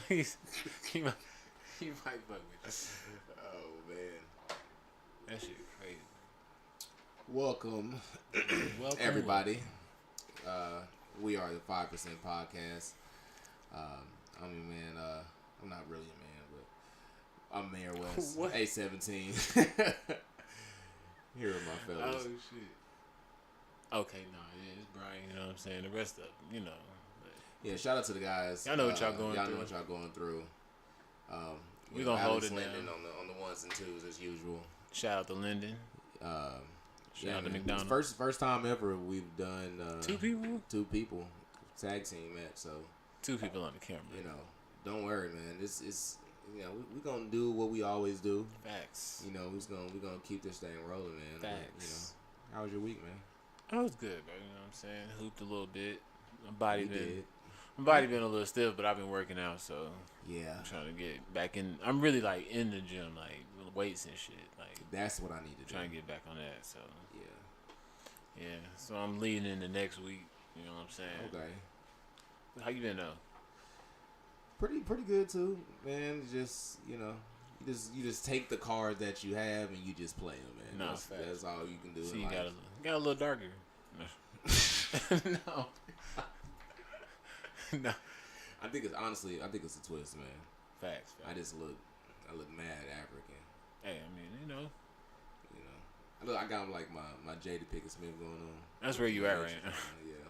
he might fuck with you. Oh man, That shit crazy. welcome, everybody. We are the 5% podcast. I mean, man, I'm not really a man, but I'm Mayor West. What? A17. Here are my fellas. Oh shit. Okay, no, yeah, it's Brian. You know what I'm saying? The rest of you know. Yeah, shout out to the guys. Y'all know what y'all going Y'all through. know what y'all going through. We gonna hold it down on the ones and twos as usual. Shout out to Lyndon. Shout out to man, McDonald. First time ever we've done Two people tag team match. So on the camera. you know, don't worry, man. It's you know we gonna do what we always do. Facts. You know we gonna keep this thing rolling, man. Facts. But, you know, how was your week, man? That was good, bro. You know what I'm saying? Hooped a little bit. My body been a little stiff, but I've been working out, so yeah, I'm trying to get back in. I'm really like in the gym, like weights and shit. Like that's what I need to trying to get back on that. So yeah. So I'm leading into next week. You know what I'm saying? Okay. How you been though? Pretty good too, man. Just you know, you just take the cards that you have and you just play them, man. That's all you can do. See, you got a little darker. No. No. I think it's a twist, man. Facts. I look mad African. Hey, I mean, you know, I got like my Jada Pinkett Smith going on. That's where you at right now. Yeah.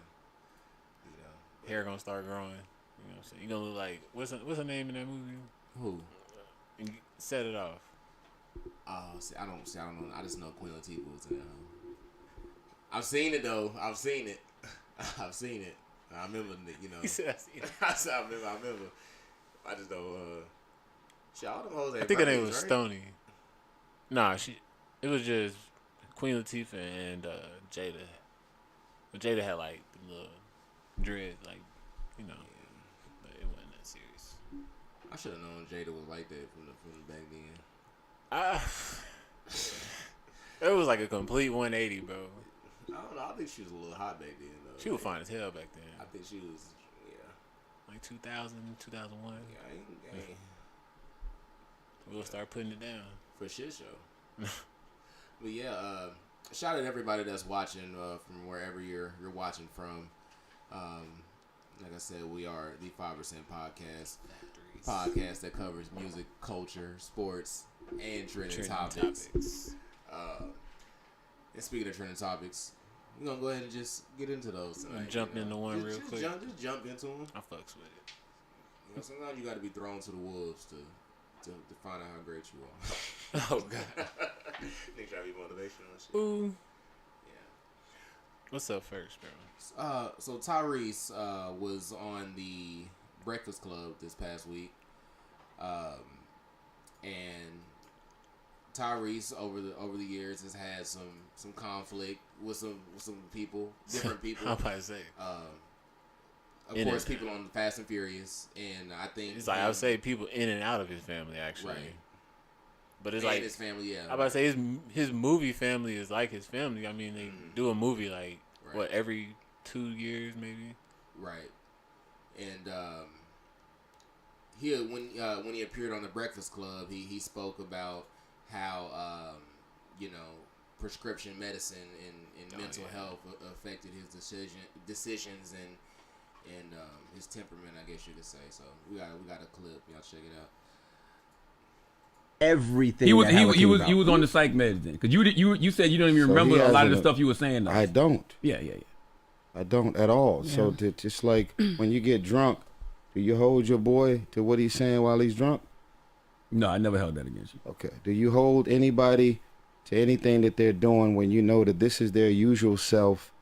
You know, hair gonna start growing. You know what I'm saying? You gonna look like what's her name in that movie? Who? And set it off. I don't know. I just know Queen Latifah was in it. I've seen it though. I've seen it. I remember, you know. He said, "I seen it." I remember. I just don't. Shit, all them hoes. I think her name was Stoney. Nah, it was just Queen Latifah and Jada. But Jada had like the little dread, like you know. Yeah. But it wasn't that serious. I should have known Jada was like that from back then. It was like a complete 180, bro. I don't know. I think she was a little hot back then, though. She was fine as hell back then. I think she was, like 2000, 2001. Yeah. We'll start putting it down. For shit show. But yeah, shout out to everybody that's watching from wherever you're watching from. Like I said, we are the 5% podcast that covers music, culture, sports, and trending topics. And speaking of trending topics, we're going to go ahead and just get into those tonight. Jump into one real quick. Just jump into them. I fucks with it. You know, sometimes you got to be thrown to the wolves to find out how great you are. Oh, God. Nigga try to be motivational and shit. Ooh. Yeah. What's up first, bro? So Tyrese was on the Breakfast Club this past week. And Tyrese over the years has had some conflict with some people, different people. I'm about to say. Of course, people on Fast and Furious, and I think it's like I would say people in and out of his family actually. Right. But it's and like his family, yeah. I'm about to say his movie family is like his family. I mean, they do a movie like every 2 years maybe. Right. And when he appeared on the Breakfast Club, he spoke about how prescription medicine and mental health affected his decisions and his temperament, I guess you could say. So we got a clip. Y'all check it out. Everything he was on the psych meds then, because you said you don't even remember a lot of the stuff you were saying though. I don't. Yeah. I don't at all. Yeah. So it's like when you get drunk, do you hold your boy to what he's saying while he's drunk? No, I never held that against you. Okay. Do you hold anybody to anything that they're doing when you know that this is their usual self?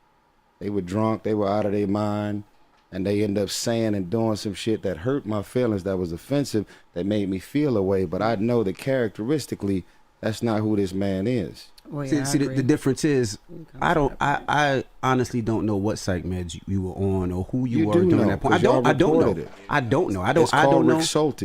They were drunk, they were out of their mind, and they end up saying and doing some shit that hurt my feelings, that was offensive, that made me feel a way. But I know that characteristically, that's not who this man is. Well, yeah, see the difference is, I honestly don't know what psych meds you were on or who you were during that point. I don't know. I don't know. It's called Rick Schulte.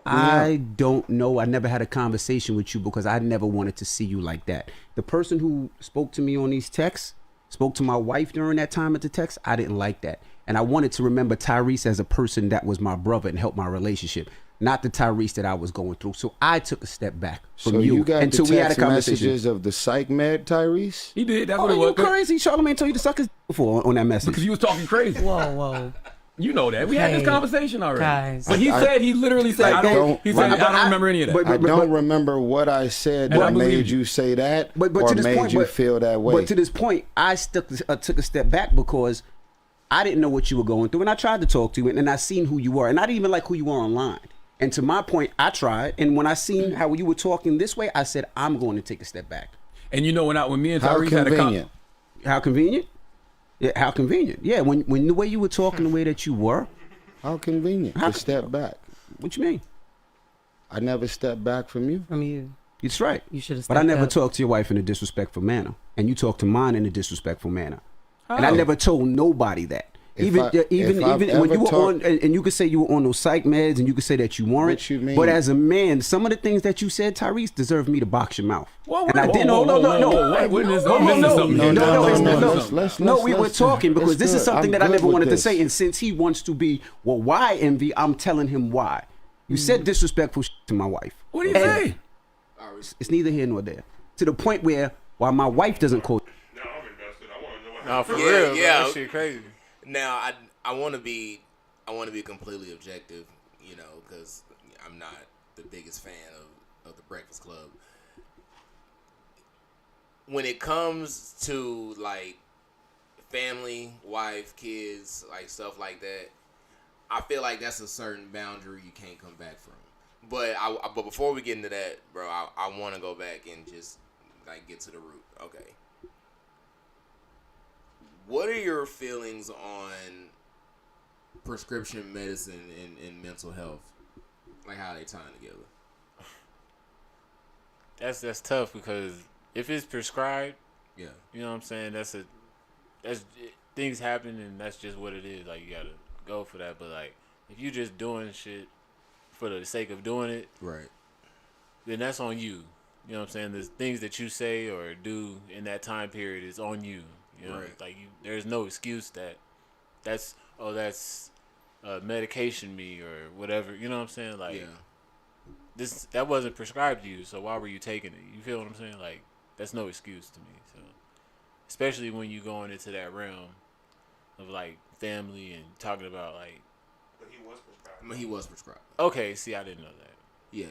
I don't know. I never had a conversation with you because I never wanted to see you like that. The person who spoke to me on these texts, spoke to my wife during that time at the text, I didn't like that. And I wanted to remember Tyrese as a person that was my brother and helped my relationship, not the Tyrese that I was going through. So I took a step back from so you got until the we had a text conversation. messages of the psych med Tyrese? He did. That's Oh, what it was. you crazy? Charlamagne told you to suck his before on that message. Because you was talking crazy. Whoa. You know that. We had this conversation already. Guys. But he literally said, I don't remember any of that. I don't remember what I said that made you say that but or to this made point, you feel that way. But to this point, I took a step back because I didn't know what you were going through, and I tried to talk to you, and I seen who you were, and I didn't even like who you were online. And to my point, I tried, and when I seen how you were talking this way, I said, I'm going to take a step back. And you know, when me and How Tyrese had a convenient. How convenient? Yeah, how convenient. Yeah, when the way you were talking, the way that you were. How convenient to step back. What you mean? I never stepped back from you. From you. It's right. You should have. But I never talked to your wife in a disrespectful manner, and you talked to mine in a disrespectful manner. And I never told nobody that. Even when you were on, and you could say you were on those psych meds, and you could say that you weren't. What you mean? But as a man, some of the things that you said, Tyrese, deserved me to box your mouth. Whoa, and I didn't. No, we were talking because this is something that I never wanted to say. And since he wants to be, well, why Envy? I'm telling him why. You said disrespectful to my wife. What do you say? It's neither here nor there. To the point where, while my wife doesn't call. Now I'm invested. I want to know what Nah, for happened. real, yeah. That shit crazy. Now I want to be completely objective, you know, because I'm not the biggest fan of the Breakfast Club. When it comes to like family, wife, kids, like stuff like that, I feel like that's a certain boundary you can't come back from. But but before we get into that, bro, I want to go back and just like get to the root. Okay. What are your feelings on prescription medicine and mental health? Like how they tying together? That's tough because if it's prescribed, yeah, you know what I'm saying. That's things happen and that's just what it is. Like you gotta go for that. But like if you just doing shit for the sake of doing it, right? Then that's on you. You know what I'm saying. There's things that you say or do in that time period is on you. You know, right. like there's no excuse that's medication me or whatever. You know what I'm saying? Like that wasn't prescribed to you, so why were you taking it? You feel what I'm saying? Like that's no excuse to me. So especially when you going into that realm of like family and talking about like. But he was prescribed. I mean, he was prescribed. Okay, see, I didn't know that. Yeah.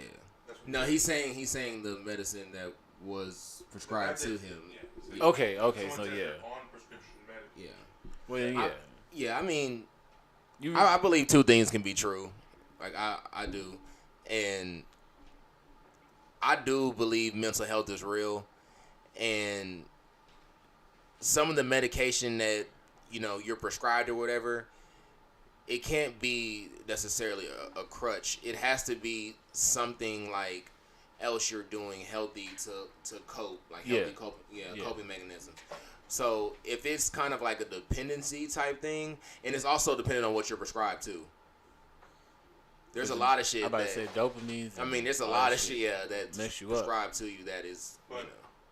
No, he's saying the medicine that was prescribed to him. Yeah. Okay, so yeah. On prescription medicine. Yeah. Well, yeah. I mean, I believe two things can be true. Like I do, and I do believe mental health is real, and some of the medication that you're prescribed or whatever, it can't be necessarily a crutch. It has to be something like else you're doing healthy to cope, like healthy coping mechanisms. So if it's kind of like a dependency type thing, and it's also dependent on what you're prescribed to. There's a lot of shit. I'm about to say dopamine. I mean, there's a lot of shit that's mess you prescribed to you that is. But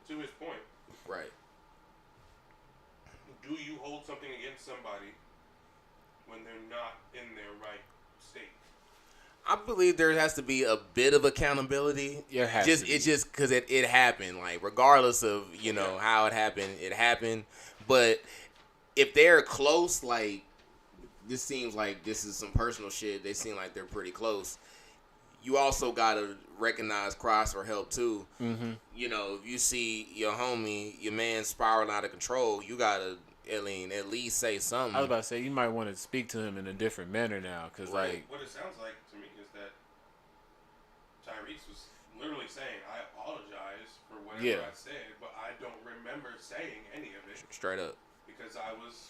to his point, right? Do you hold something against somebody when they're not in their right state? I believe there has to be a bit of accountability. It's just because it happened. Like regardless of how it happened. But if they're close, like this seems like this is some personal shit. They seem like they're pretty close. You also gotta recognize cries for help too. Mm-hmm. If you see your homie, your man spiraling out of control, you gotta at least say something. I was about to say you might want to speak to him in a different manner now, because like what it sounds like to me is that Tyrese was literally saying, "I apologize for whatever I said, but I don't remember saying any of it." Straight up, because I was.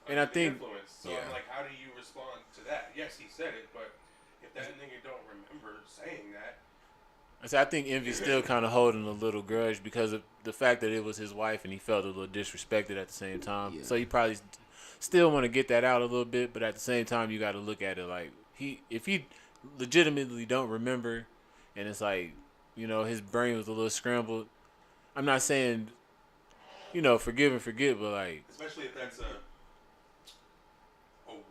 And I think influenced. So I'm like, how do you respond to that? Yes, he said it, but if that nigga don't remember saying that. I think Envy's still kind of holding a little grudge because of the fact that it was his wife and he felt a little disrespected at the same time. Yeah. So he probably still want to get that out a little bit, but at the same time, you got to look at it like if he legitimately don't remember, and it's like his brain was a little scrambled. I'm not saying forgive and forget, but like especially if that's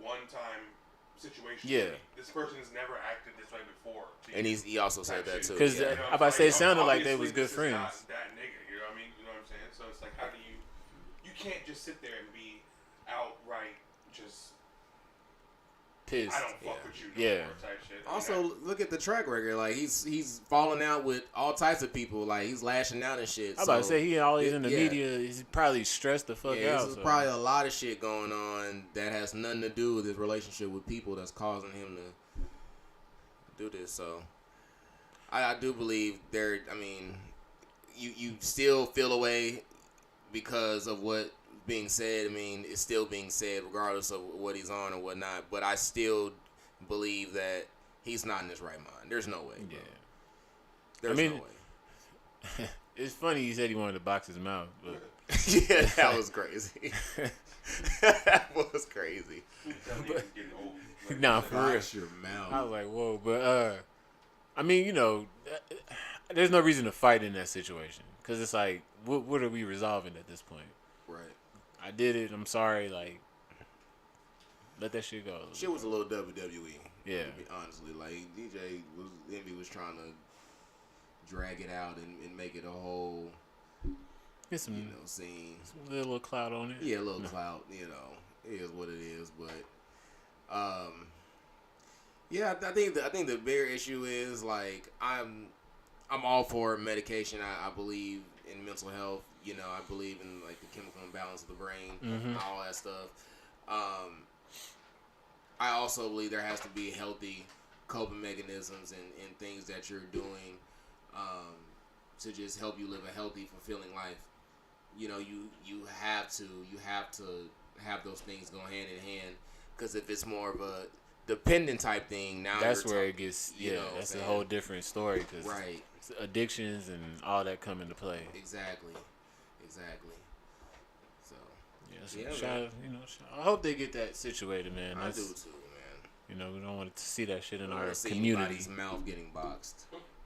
one-time situation. Yeah. This person's never acted this way before. And he also said that too. Because yeah. I about to say it sounded like they was good Obviously, friends. this is not that nigga, you know what I mean? You know what I'm saying? So it's like, how do you can't just sit there and be outright just Pissed. I don't fuck with you no more type shit. Also, look at the track record. Like he's falling out with all types of people. Like he's lashing out and shit. I about to say he always in the yeah. media. He's probably stressed the fuck out. There's probably a lot of shit going on that has nothing to do with his relationship with people that's causing him to do this. So I do believe there. I mean, you still feel away because of what being said. I mean, it's still being said regardless of what he's on or whatnot. But I still believe that he's not in his right mind. There's no way. Bro. Yeah. There's no way. It's funny you said he wanted to box his mouth, but yeah, that was crazy. That was crazy. Nah, for real. Box your mouth. I was like, whoa, but I mean, you know, there's no reason to fight in that situation because it's like, what are we resolving at this point? Right. I did it. I'm sorry. Like, let that shit go. Shit was a little WWE. Yeah. Honestly, like Envy was trying to drag it out and make it a whole, Get some, scene. Some little clout on it. Yeah, a little clout. It is what it is. But, yeah, I think the bigger issue is like I'm all for medication. I believe in mental health. I believe in like the chemical imbalance of the brain, and all that stuff. I also believe there has to be healthy coping mechanisms and things that you're doing to just help you live a healthy, fulfilling life. You have to have those things go hand in hand. Because if it's more of a dependent type thing, now that's where it gets. That's a whole different story. Cause right. Addictions and all that come into play. Exactly. So I hope they get that situated, man. I do too, man. We don't want to see that shit in our see community. Anybody's mouth getting boxed.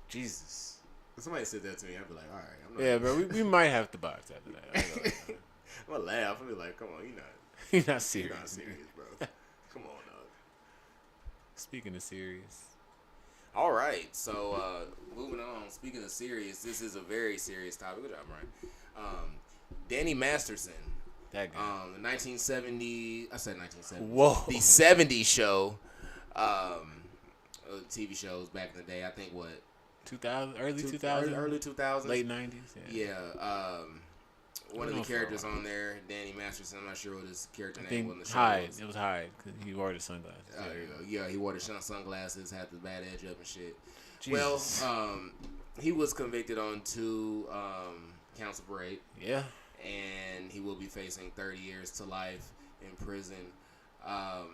Jesus. If somebody said that to me, I'd be like, all right. I'm not Yeah, bro. We might have to box after that. I'm gonna laugh. I'll be like, come on, you're not serious. You're not serious, bro. Come on, dog. Speaking of serious. All right, so moving on. Speaking of serious, this is a very serious topic. Good job, Brian. Danny Masterson. That guy. The 1970. I said 1970. Whoa. The 70s show. TV shows back in the day. I think what. 2000, early 2000s, early 2000s, late 90s. Yeah. One of the characters on there, Danny Masterson. I'm not sure what his character name was on the show. Hyde. It was Hyde because he wore the sunglasses. Yeah, he wore the sunglasses, had the bad edge up and shit. Jesus. Well, he was convicted on 2 counts of rape. Yeah. And he will be facing 30 years to life in prison. I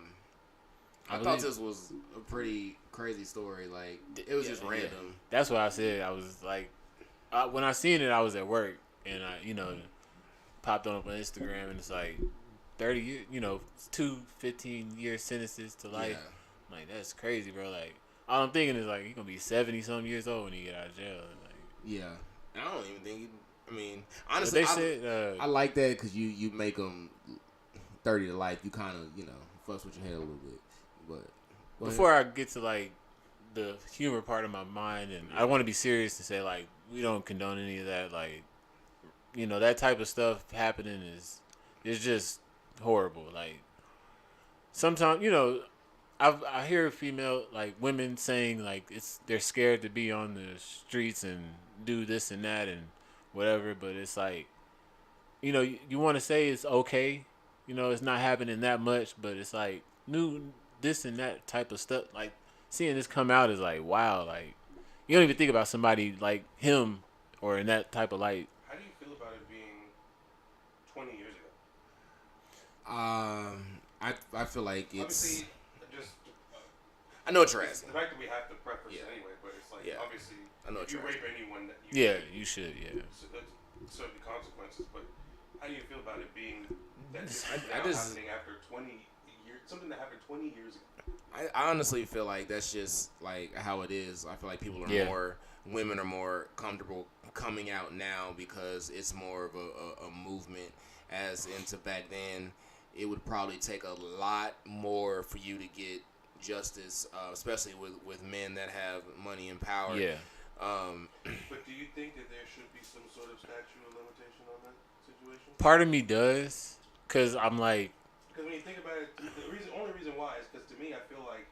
thought this was a pretty crazy story. Like, it was just random. Yeah. That's what I said. I was like, when I seen it, I was at work, and I, popped on Instagram, and it's like 30 years, 2 15-year sentences to life. Yeah. I'm like, that's crazy, bro. Like, all I'm thinking is like, he's gonna be 70-some years old when he get out of jail. Like, yeah, and I don't even think. Honestly, I like that because you make them 30 to life. You kind of fuss with your head a little bit. But before I get to like the humor part of my mind, and I want to be serious and say like we don't condone any of that. Like, that type of stuff happening is just horrible. Like, sometimes I hear female like women saying like they're scared to be on the streets and do this and that and whatever, but it's like you want to say it's okay, it's not happening that much, but it's like this and that type of stuff. Like, seeing this come out is like, wow. Like, you don't even think about somebody like him or in that type of light. How do you feel about it being 20 years ago? I feel like it's. Obviously, I know what you're asking. The fact that we have to preface it anyway, but it's like, obviously, I know what if you you're rape asking. anyone, You should. So that's certain consequences. But how do you feel about it being that happening after 20 years? Something that happened 20 years ago. I honestly feel like that's just like how it is. I feel like women are more comfortable coming out now because it's more of a movement. As into back then, it would probably take a lot more for you to get justice, especially with men that have money and power. Yeah. But do you think that there should be some sort of statute of limitation on that situation? Part of me does, cause I'm like. Because when you think about it, the only reason why is because to me, I feel like,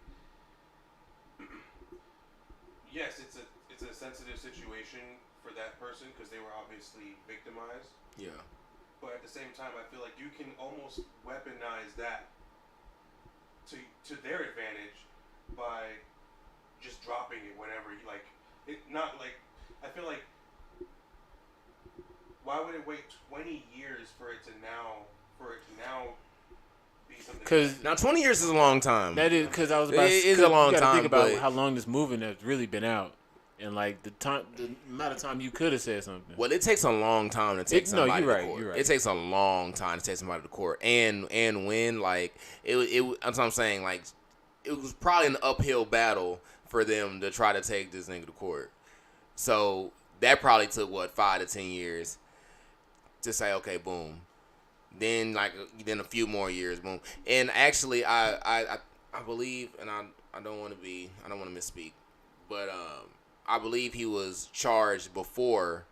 yes, it's a sensitive situation for that person because they were obviously victimized. Yeah. But at the same time, I feel like you can almost weaponize that to their advantage by just dropping it whenever you like. It not like I feel like why would it wait 20 years for it to now be something? Because now 20 years is a long time. That is because I was about. It is a long you gotta time. Think about but how long this movement has really been out, and like the amount of time you could have said something. well, it takes a long time to take somebody to court. You're right. It takes a long time to take somebody to court, and when like that's what I'm saying. Like it was probably an uphill battle for them to try to take this nigga to court. So that probably took 5 to 10 years to say, okay, boom. Then a few more years, boom. And actually, I believe, and I don't want to misspeak, but I believe he was charged before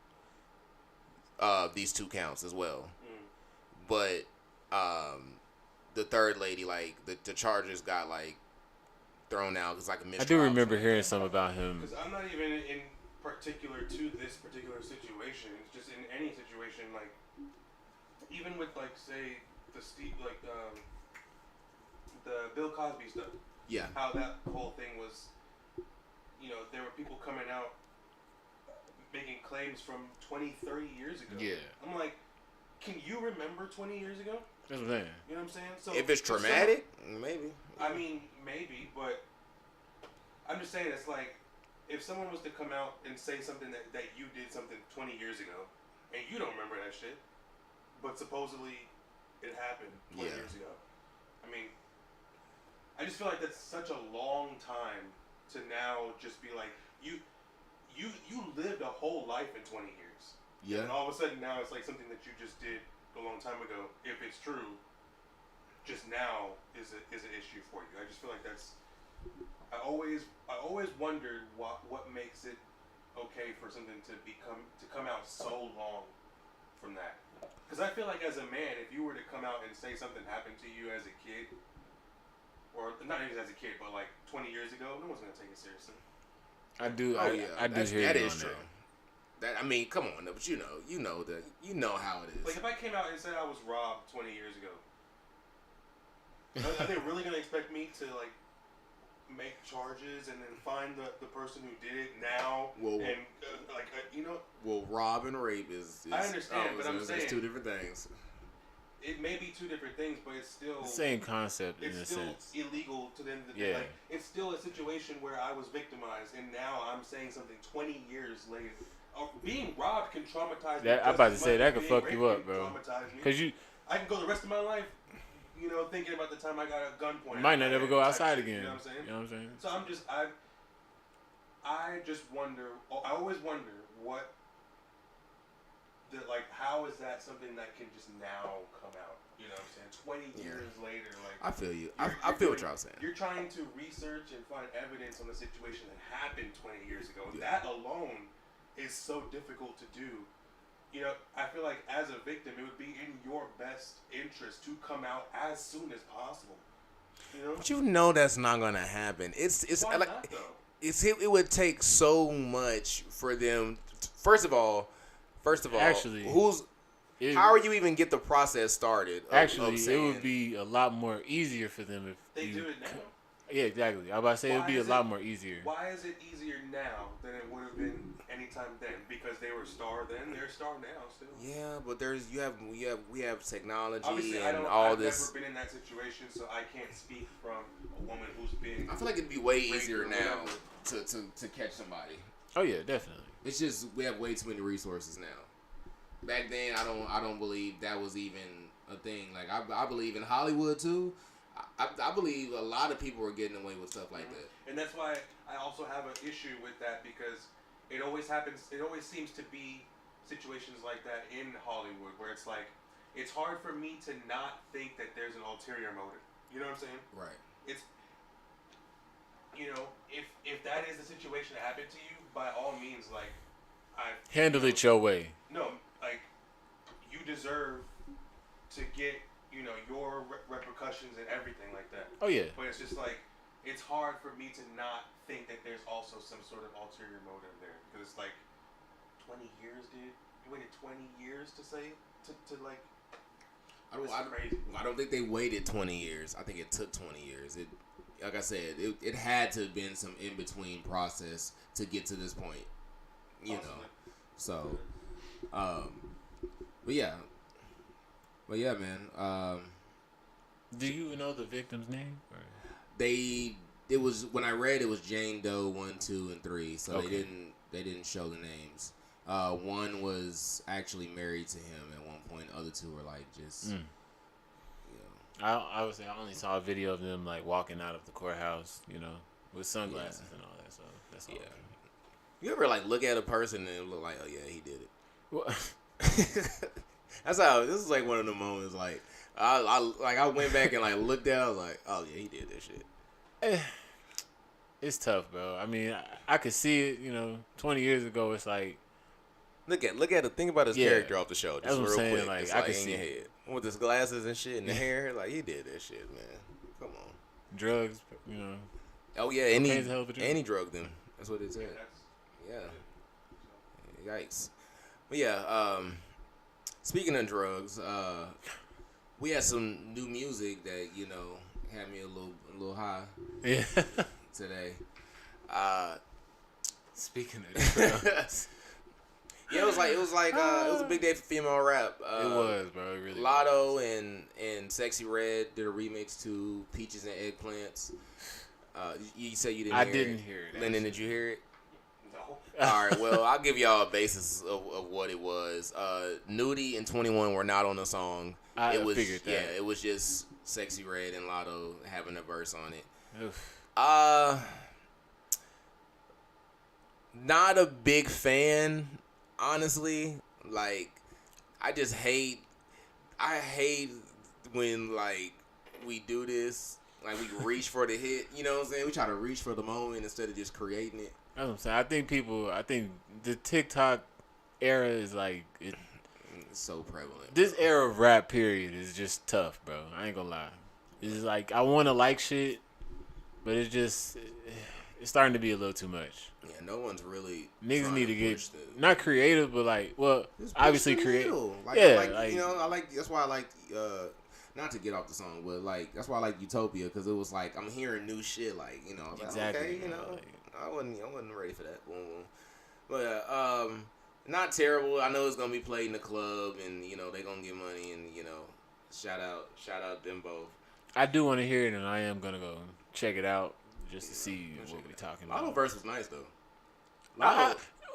these 2 counts as well. But the third lady, like the charges got like thrown out because like a mistrial. I do remember hearing something about him. Because I'm not even in particular to this particular situation. It's just in any situation, like even with like say the Bill Cosby stuff. Yeah. How that whole thing was, there were people coming out making claims from 20, 30 years ago. Yeah. I'm like, can you remember 20 years ago? That's what I'm saying. You know what I'm saying? So if it's traumatic, maybe. I mean, maybe, but I'm just saying it's like if someone was to come out and say something that you did something 20 years ago and you don't remember that shit, but supposedly it happened 20 years ago. I mean, I just feel like that's such a long time to now just be like, you lived a whole life in 20 years. Yeah. And all of a sudden now it's like something that you just did a long time ago, if it's true, just now is an issue for you. I just feel like that's. I always wondered what makes it okay for something to come out so long from that. Because I feel like as a man, if you were to come out and say something happened to you as a kid, or not even as a kid, but like 20 years ago, no one's gonna take it seriously. I do. Oh yeah, I do hear that you is on true. that. That I mean, come on, but you know how it is. Like if I came out and said I was robbed 20 years ago, are they really gonna expect me to like make charges and then find the person who did it now? Well, Well, rob and rape is I understand, but I'm saying it's 2 different things. It may be 2 different things, but it's still The same concept in a it's still sense. illegal to the end of the day. Yeah. Like, it's still a situation where I was victimized, and now I'm saying something 20 years later. Being robbed can traumatize me. I'm about to say that could being fuck you raped up, can bro. traumatize me. Cause I can go the rest of my life, thinking about the time I got a gun pointed. might not ever go outside shit, again. You know what I'm saying? You know what I'm saying? So I just wonder. I always wonder what. How is that something that can just now come out? You know what I'm saying? 20 years later, like I feel you. I feel what y'all saying. You're trying to research and find evidence on the situation that happened 20 years ago. That alone is so difficult to do. I feel like as a victim, it would be in your best interest to come out as soon as possible. But that's not gonna happen. It's Why like not, though? it would take so much for them. First of all, Actually, how are you even get the process started? It would be a lot more easier for them if They do it now. Yeah, exactly. I was about to say it would be a lot more easier. Why is it easier now than it would have been anytime then? Because they were star then, they're star now still. Yeah, but we have technology Obviously, and I've this. never been in that situation, so I can't speak from a woman who's been. I feel like it'd be way raped easier or now whatever. to catch somebody. Oh yeah, definitely. It's just we have way too many resources now. Back then, I don't believe that was even a thing. Like I believe in Hollywood too. I believe a lot of people are getting away with stuff like that. And that's why I also have an issue with that, because it always happens. It always seems to be situations like that in Hollywood where it's like it's hard for me to not think that there's an ulterior motive. You know what I'm saying? Right. It's, you know, if that is the situation that happened to you, by all means, like, handle it your way. No, like, you deserve to get, you know, your repercussions and everything like that. Oh yeah. But it's just like, it's hard for me to not think that there's also some sort of ulterior motive there, because it's like 20 years, dude. You waited 20 years to say to like. I don't think they waited 20 years. I think it took 20 years. It, like I said, it had to have been some in between process to get to this point. You know, so, but yeah, man. Do you know the victim's name? Or? It was when I read it was Jane Doe 1, 2, and 3. So Okay. they didn't show the names. One was actually married to him at one point. The other two were like just, you know. I would say I only saw a video of them like walking out of the courthouse, you know, with sunglasses and all that. So that's all. Yeah. You ever like look at a person and look like, oh yeah, he did it. Well, That's how. This is like one of the moments. Like I went back and like looked at. I was like, oh yeah, he did this shit. it's tough, bro. I mean, I could see it. You know, 20 years ago, it's like. Look at the thing about his Yeah. character off the show. Just That's what real I'm saying, quick. like, It's I like can in see your it. head with his glasses and shit and the hair. Like he did that shit, man. Come on. Drugs, you know. Oh yeah, and Cocaine's a hell of a drug. he drugged them. That's what it said. Yeah. Yikes. But yeah. Speaking of drugs, we had some new music that had me a little high Yeah. today. Speaking of drugs. Yeah, it was a big day for female rap. It was, bro. It really Lotto and Sexy Red did a remix to Peaches and Eggplants. You said you didn't hear it. I didn't hear it. Lennon, did you hear it? No. All right, well, I'll give y'all a basis of what it was. Nudie and 21 were not on the song. I figured that. Yeah, it was just Sexy Red and Lotto having a verse on it. Oof. Not a big fan, honestly. Like, I hate when, like, we do this. Like, we reach for the hit, you know what I'm saying? We try to reach for the moment instead of just creating it. That's what I'm saying. I think the TikTok era is like It's so prevalent. this era of rap period is just tough, bro. I ain't gonna lie. It's like I want to like shit, but it's starting to be a little too much. Yeah, no one's really Niggas need to get push the, not creative, but like, well, just push obviously the creative. needle. Like, Yeah, like, you know, that's why I like not to get off the song, but like that's why I like Utopia, because it was like I'm hearing new shit, like, you know, I was like, Exactly. okay, you know, Like, I wasn't ready for that. But not terrible. I know it's gonna be played in the club, and you know they gonna get money, and you know, shout out them both. I do want to hear it, and I am gonna go check it out just to see what we're talking about. Lotto verse was nice though.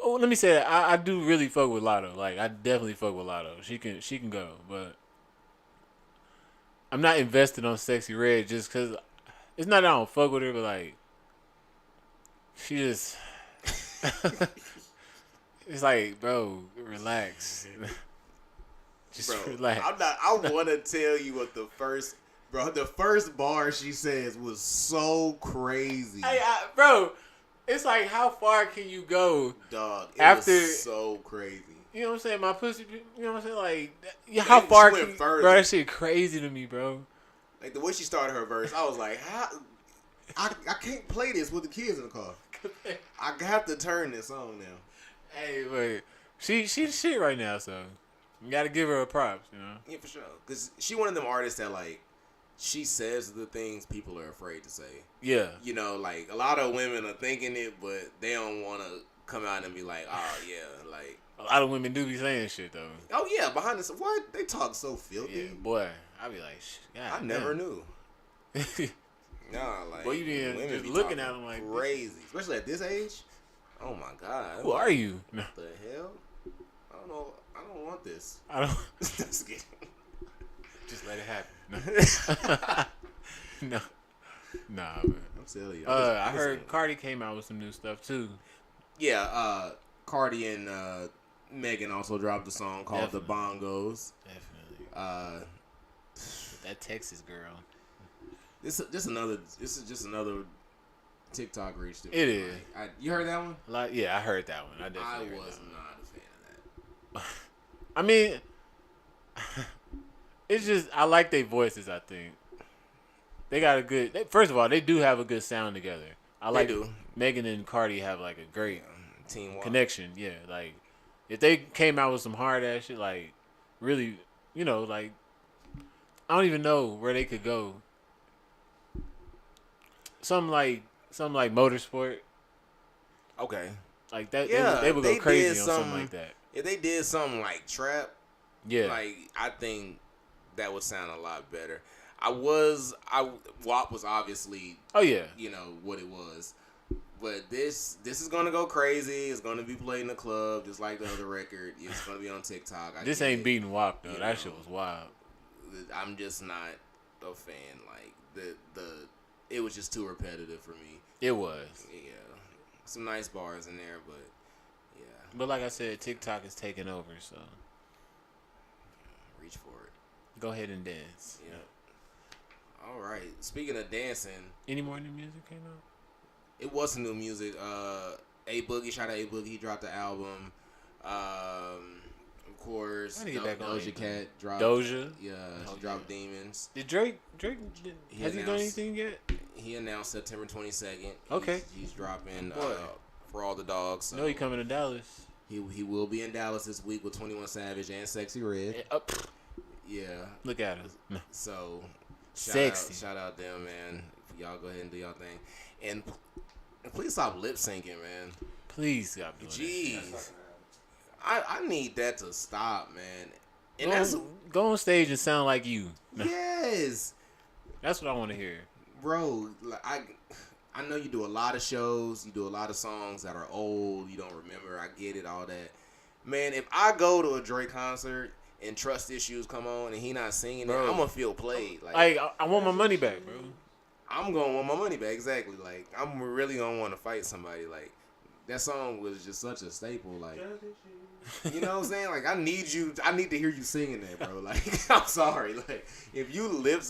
Let me say that I do really fuck with Lotto. Like I definitely fuck with Lotto. She can go, but I'm not invested on Sexy Red just because it's not that I don't fuck with her, but like she just it's like, bro, relax. Just relax. I want to tell you what the first bar she says was so crazy. Hey, bro, it's like how far can you go, Dog, it after was so crazy. You know what I'm saying? My pussy, you know what I'm saying? Like, how far can you, further. bro? That shit crazy to me, bro. Like the way she started her verse, I was like, how? I can't play this with the kids in the car. I have to turn this on now. Hey, wait, she's the shit right now, so you gotta give her a props, you know? Yeah, for sure. Cause she one of them artists that like she says the things people are afraid to say. Yeah. You know, like a lot of women are thinking it, but they don't want to come out and be like, oh yeah, like. A lot of women do be saying shit though. Oh yeah, behind this, what they talk so filthy. Yeah, boy, I be like, God, I never knew. Nah, like boy, you be women just be looking talking at them like crazy, especially at this age. Oh my God, who are you? No, what the hell? I don't know. I don't want this. I don't. Just kidding. Just let it happen. No, nah, man. I'm telling you. I heard Cardi came out with some new stuff too. Yeah, Cardi and Megan also dropped a song called The Bongos. Definitely. That Texas girl. This is just another TikTok reach. It is. You heard that one? Like, yeah, I heard that one. I I definitely heard was that one. not a fan of that. I mean, it's just I like their voices. I think they got a good. First of all, they do have a good sound together. I like Megan and Cardi have like a great team connection. Yeah, like if they came out with some hard ass shit, like really, like I don't even know where they could go. Something like motorsport. Okay. Like that. Yeah, they would go crazy on something like that. If they did something like trap, yeah, like I think that would sound a lot better. WAP was obviously, oh yeah, what it was, but this is gonna go crazy. It's gonna be played in the club just like the other record. It's gonna be on TikTok. This ain't beating WAP though. That shit was wild. I'm just not a fan. Like it was just too repetitive for me. It was. Yeah, some nice bars in there, but. But like I said, TikTok is taking over, so reach for it. Go ahead and dance. Yeah. All right. Speaking of dancing, any more new music came out? It was some new music. A Boogie, shout out A Boogie, he dropped the album. Of course, Doja Cat dropped. Doja. Yeah, she dropped Demons. Did Drake has he done anything yet? He announced September 22nd. Okay. He's dropping. For all the dogs. So no, he coming to Dallas. He will be in Dallas this week with 21 Savage and Sexy Red. Yeah. Look at him. So shout out them, man. Y'all go ahead and do y'all thing. And please stop lip syncing, man. Please stop doing Jeez. I need that to stop, man. And go on stage and sound like you. Yes. That's what I want to hear. Bro, I know you do a lot of shows. You do a lot of songs that are old. You don't remember. I get it, all that. Man, if I go to a Drake concert and Trust Issues come on and he not singing it, I'm going to feel played. Like I want my money back, bro. I'm going to want my money back, exactly. Like, I'm really going to want to fight somebody. Like, that song was just such a staple. Like, you know what I'm saying? Like, I need to hear you singing that, bro. Like, I'm sorry. Like, if you lip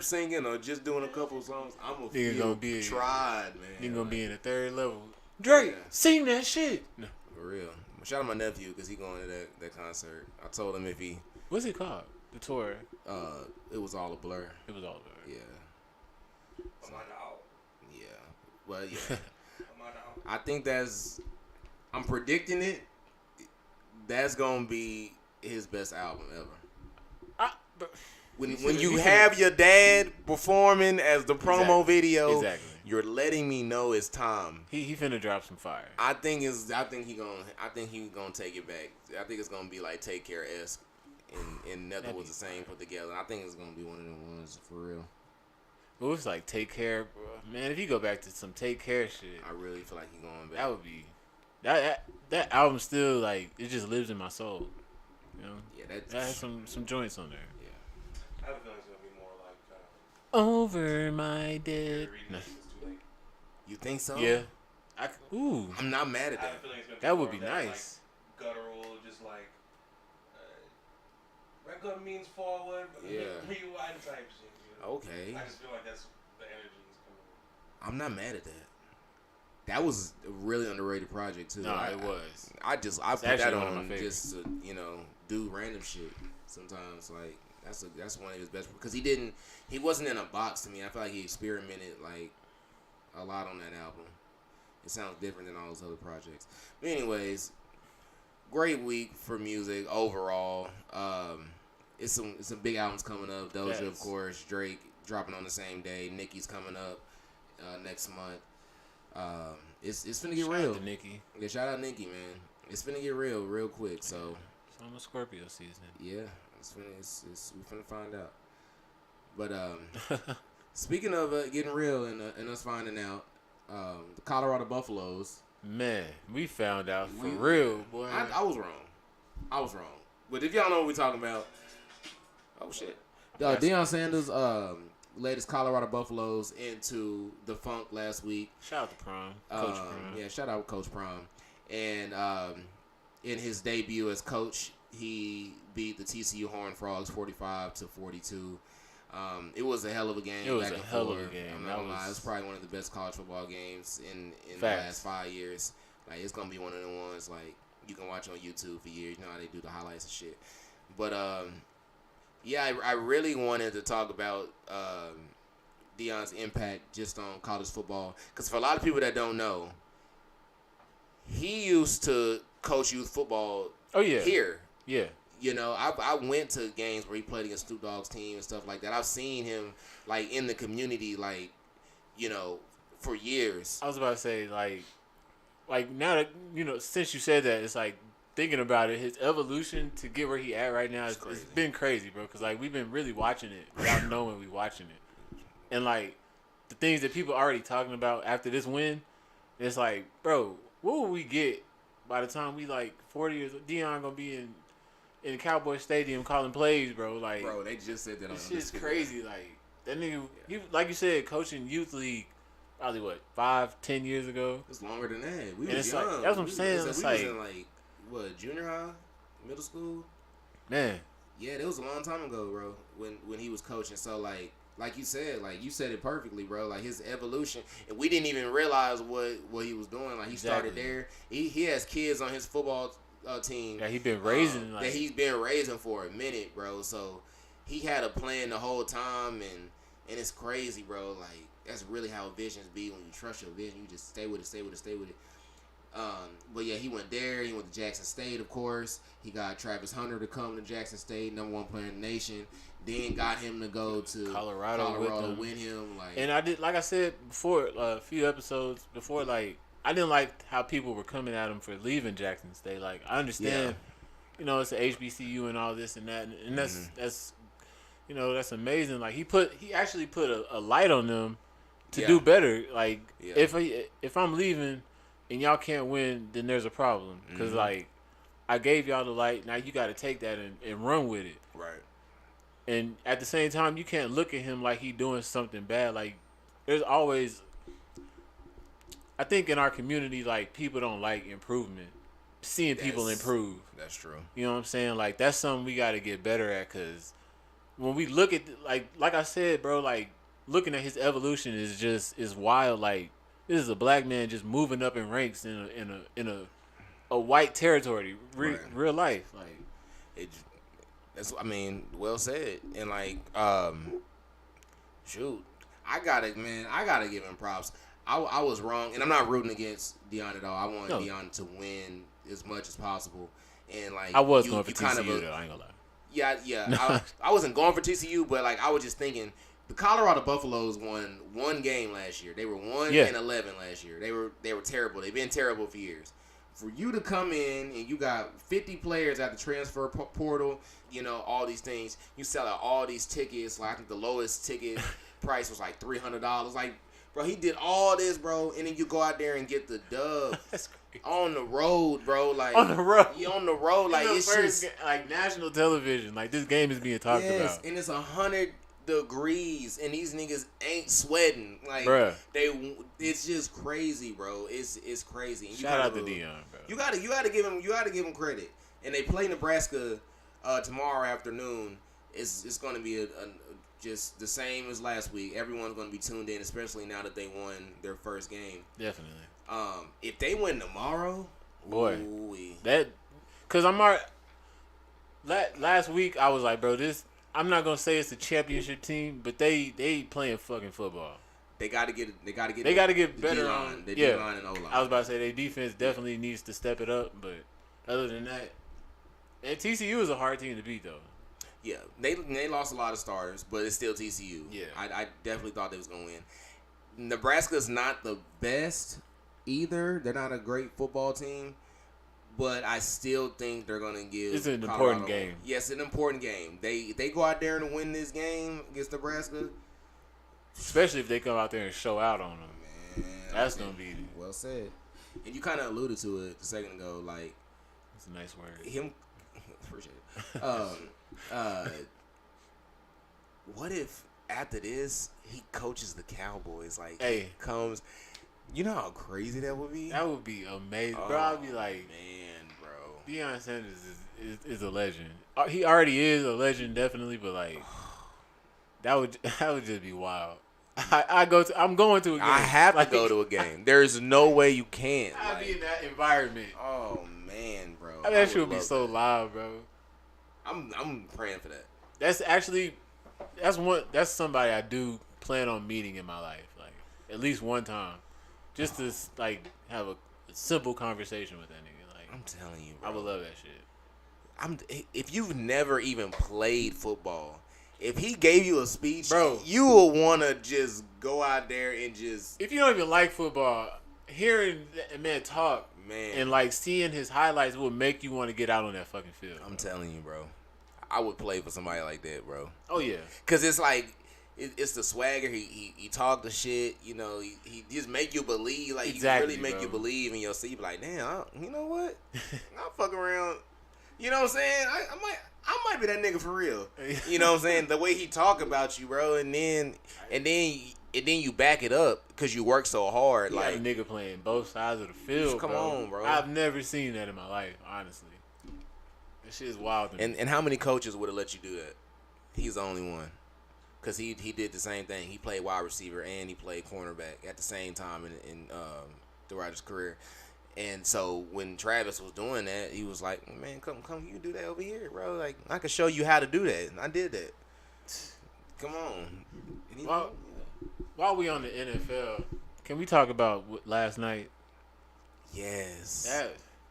singing or just doing a couple songs, I'm gonna feel tried, man. You're gonna be in the third level. Drake, sing that shit. No. For real. Shout out my nephew because he going to that concert. I told him if he. What's it called? The tour. It was all a blur. It was all a blur. Yeah. So, yeah. Well, yeah. I think I'm predicting it. That's gonna be his best album ever. When you have your dad performing as the promo video, you're letting me know it's time. He finna drop some fire. I think he gonna take it back. I think it's gonna be like Take Care-esque, and nothing was the same put together. I think it's gonna be one of them ones for real. Well, it's like Take Care, bro. Man, if you go back to some Take Care shit, I really feel like he's going back. That would be that album still like it just lives in my soul. You know? Yeah, that has some joints on there. Yeah. I have a feeling it's gonna be more like Over My Dead. No. You think so? Yeah. I'm not mad at that. That would be nice. Like, guttural, just like record means forward, rewind type shit. You know? Okay. I just feel like that's the energy is coming. I'm not mad at that. That was a really underrated project too. No, it was. I put that on just to do random shit. Sometimes like that's one of his best because he wasn't in a box to me. I feel like he experimented like a lot on that album. It sounds different than all those other projects. But anyways, great week for music overall. It's some big albums coming up. Doja, of course. Drake dropping on the same day. Nicki's coming up next month. It's finna get real. Shout out to Nicki. Yeah, shout out Nicki, man. It's finna get real quick. So it's almost Scorpio season. Yeah, we finna find out. But speaking of getting real and us finding out, the Colorado Buffaloes. Man, we found out for real, boy. I was wrong. But if y'all know what we're talking about, oh shit. Deion Sanders led his Colorado Buffaloes into the funk last week. Shout out to Prime, Coach Prime. Yeah, shout out Coach Prime. And in his debut as coach, he beat the TCU Horned Frogs 45-42. It was a hell of a game. It was a hell of a game. I'm not gonna lie, it was probably one of the best college football games in the Facts. last 5 years. Like, it's gonna be one of the ones like you can watch on YouTube for years. You know how they do the highlights and shit. But yeah, I really wanted to talk about Deion's impact just on college football, because for a lot of people that don't know, he used to coach youth football. Oh yeah, here. Yeah. You know, I went to games where he played against Snoop Dogg's team and stuff like that. I've seen him like in the community, like, you know, for years. I was about to say like now that, you know, since you said that, it's like thinking about it, his evolution to get where he at right now, it's been crazy, bro. Because like we've been really watching it without knowing we watching it, and like the things that people are already talking about after this win, it's like, bro, what will we get by the time we like 40 years old? Deion gonna be in Cowboy Stadium calling plays, bro. Like, bro, they just said that on this shit's crazy. Like that nigga, he, like you said, coaching youth league. Probably what, 5-10 years ago? It's longer than that. We and was it's young. like, that's what I'm saying. We it's was like, in like what, junior high, middle school. Man, yeah, that was a long time ago, bro. When he was coaching, so like you said it perfectly, bro. Like his evolution, and we didn't even realize what he was doing. Like he started there. He has kids on his football team. Yeah, he been raising that he's been raising for a minute, bro. So he had a plan the whole time, and it's crazy, bro. Like, that's really how visions be. When you trust your vision, you just stay with it. But yeah, he went there. He went to Jackson State, of course. He got Travis Hunter to come to Jackson State, #1 player in the nation. Then got him to go to Colorado with him. Like, and I did, like I said before, a few episodes before, like I didn't like how people were coming at him for leaving Jackson State. Like, I understand, you know, it's a HBCU and all this and that, and that's you know, that's amazing. Like he actually put a light on them to do better. Like if I'm leaving and y'all can't win, then there's a problem. Because like I gave y'all the light, now you got to take that and run with it. Right. And at the same time, you can't look at him like he doing something bad. Like there's always, I think in our community, like people don't like improvement, seeing people improve. That's true. You know what I'm saying? Like that's something we got to get better at, because when we look at like I said, bro, like looking at his evolution is wild. Like this is a black man just moving up in ranks in a white territory, real life. Like that's, I mean, well said. And like, shoot, I gotta give him props. I was wrong, and I'm not rooting against Deion at all. I want Deion to win as much as possible. And like, I was going for TCU though. I ain't gonna lie. Yeah. I wasn't going for TCU, but like I was just thinking, the Colorado Buffaloes won one game last year. They were 1-11 last year. They were terrible. They've been terrible for years. For you to come in and you got 50 players at the transfer portal, you know, all these things. You sell out all these tickets. Like I think the lowest ticket price was like $300. Like, bro, he did all this, bro, and then you go out there and get the dub. That's crazy. On the road, bro. Like on the road. You on the road. Like it's just like national television. Like this game is being talked about. And it's 100 degrees, and these niggas ain't sweating. Like, bruh. It's just crazy, bro. It's crazy. And shout out to Deion, bro. You gotta give him credit. And they play Nebraska tomorrow afternoon. It's gonna be just the same as last week. Everyone's gonna be tuned in, especially now that they won their first game. Definitely. If they win tomorrow, boy, ooh-wee. Cause I'm already. Last week I was like, bro, this. I'm not gonna say it's a championship team, but they playing fucking football. They gotta get better on. The D-line and O-line. I was about to say their defense definitely needs to step it up, but other than that, and TCU is a hard team to beat though. Yeah, they lost a lot of starters, but it's still TCU. Yeah, I definitely thought they was gonna win. Nebraska's not the best either. They're not a great football team. But I still think they're gonna give. It's an Colorado important game. Yes, an important game. They go out there and win this game against Nebraska. Especially if they come out there and show out on them. Man, that's gonna be well said. And you kind of alluded to it a second ago. Like, it's a nice word. Him, appreciate it. What if after this he coaches the Cowboys? Like, hey, comes. You know how crazy that would be? That would be amazing, bro. I'd be like, man, bro. Deion Sanders is a legend. He already is a legend, definitely, but like that would just be wild. I'm going to a game. I have to go to a game. There's no way you can't. I'd be in that environment. Oh man, bro. I mean, that shit would be so loud, bro. I'm praying for that. That's somebody I do plan on meeting in my life, like at least one time, just to like have a simple conversation with that nigga. Like I'm telling you, bro. I would love that shit. If you've never even played football, if he gave you a speech, bro, you will want to just go out there and just. If you don't even like football, hearing that man talk, man, and like seeing his highlights will make you want to get out on that fucking field. I'm telling you, bro. I would play for somebody like that, bro. Oh yeah, cause it's like it's the swagger. He talk the shit. You know, he just make you believe. Like exactly, he really make bro. you believe in yourself. You be like, damn, you know what? I'll fuck around. You know what I'm saying? I might be that nigga for real. You know what I'm saying? The way he talk about you, bro, and then you back it up because you work so hard. You like got a nigga playing both sides of the field. Come on, bro. I've never seen that in my life, honestly. That shit is wild to me. And how many coaches would have let you do that? He's the only one. Because he did the same thing. He played wide receiver and he played cornerback at the same time throughout his career. And so when Travis was doing that, he was like, man, come, you can do that over here, bro. Like, I can show you how to do that. And I did that. Come on. While we on the NFL, can we talk about last night? Yes.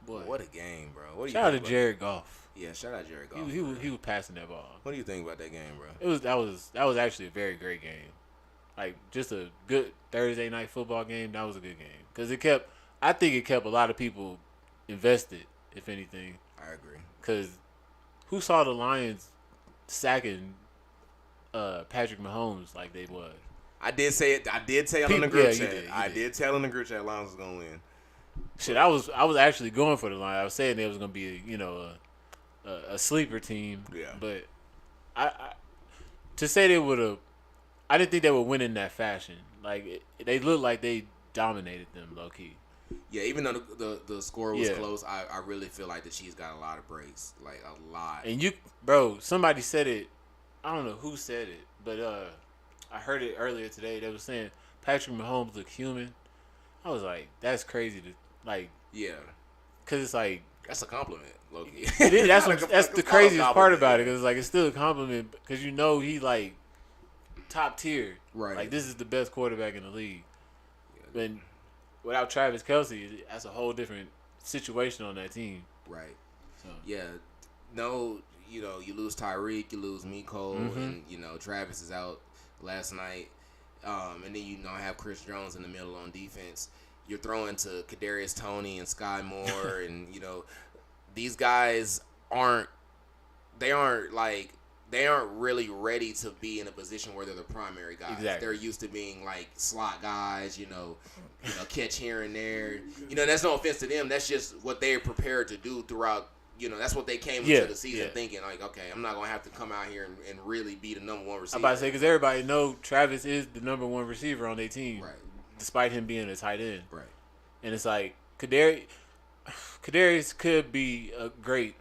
Boy. What a game, bro. What do you shout out to think Jared Goff. Yeah, shout out Jared Goff. He was passing that ball. What do you think about that game, bro? That was actually a very great game. Like just a good Thursday night football game. That was a good game because I think it kept a lot of people invested, if anything. I agree. Because who saw the Lions sacking Patrick Mahomes like they was? I did say it. I did tell in the group chat. You did tell in the group chat Lions was gonna win. Shit, I was actually going for the Lions. I was saying there was gonna be a sleeper team. Yeah. But I to say they would have, I didn't think they would win in that fashion. Like they looked like they dominated them low key. Yeah, even though the score was close, I really feel like the Chiefs got a lot of breaks, like a lot. And somebody said it. I don't know who said it, but I heard it earlier today. They were saying Patrick Mahomes looked human. I was like, that's crazy to like. Yeah, because it's like that's a compliment, Loki. That's the craziest part about it. Because like it's still a compliment because he like top tier. Right. Like this is the best quarterback in the league. And without Travis Kelce, that's a whole different situation on that team. Right. So. Yeah. No, you lose Tyreek, you lose Miko, and Travis is out last night. And then have Chris Jones in the middle on defense. You're throwing to Kadarius Toney and Sky Moore, and these guys aren't really ready to be in a position where they're the primary guys. Exactly. They're used to being like slot guys, catch here and there. That's no offense to them. That's just what they're prepared to do throughout. That's what they came into the season thinking. Like, okay, I'm not gonna have to come out here and really be the number one receiver. I'm about to say because everybody know Travis is the number one receiver on their team, right? Despite him being a tight end, right? And it's like Kadarius could be a great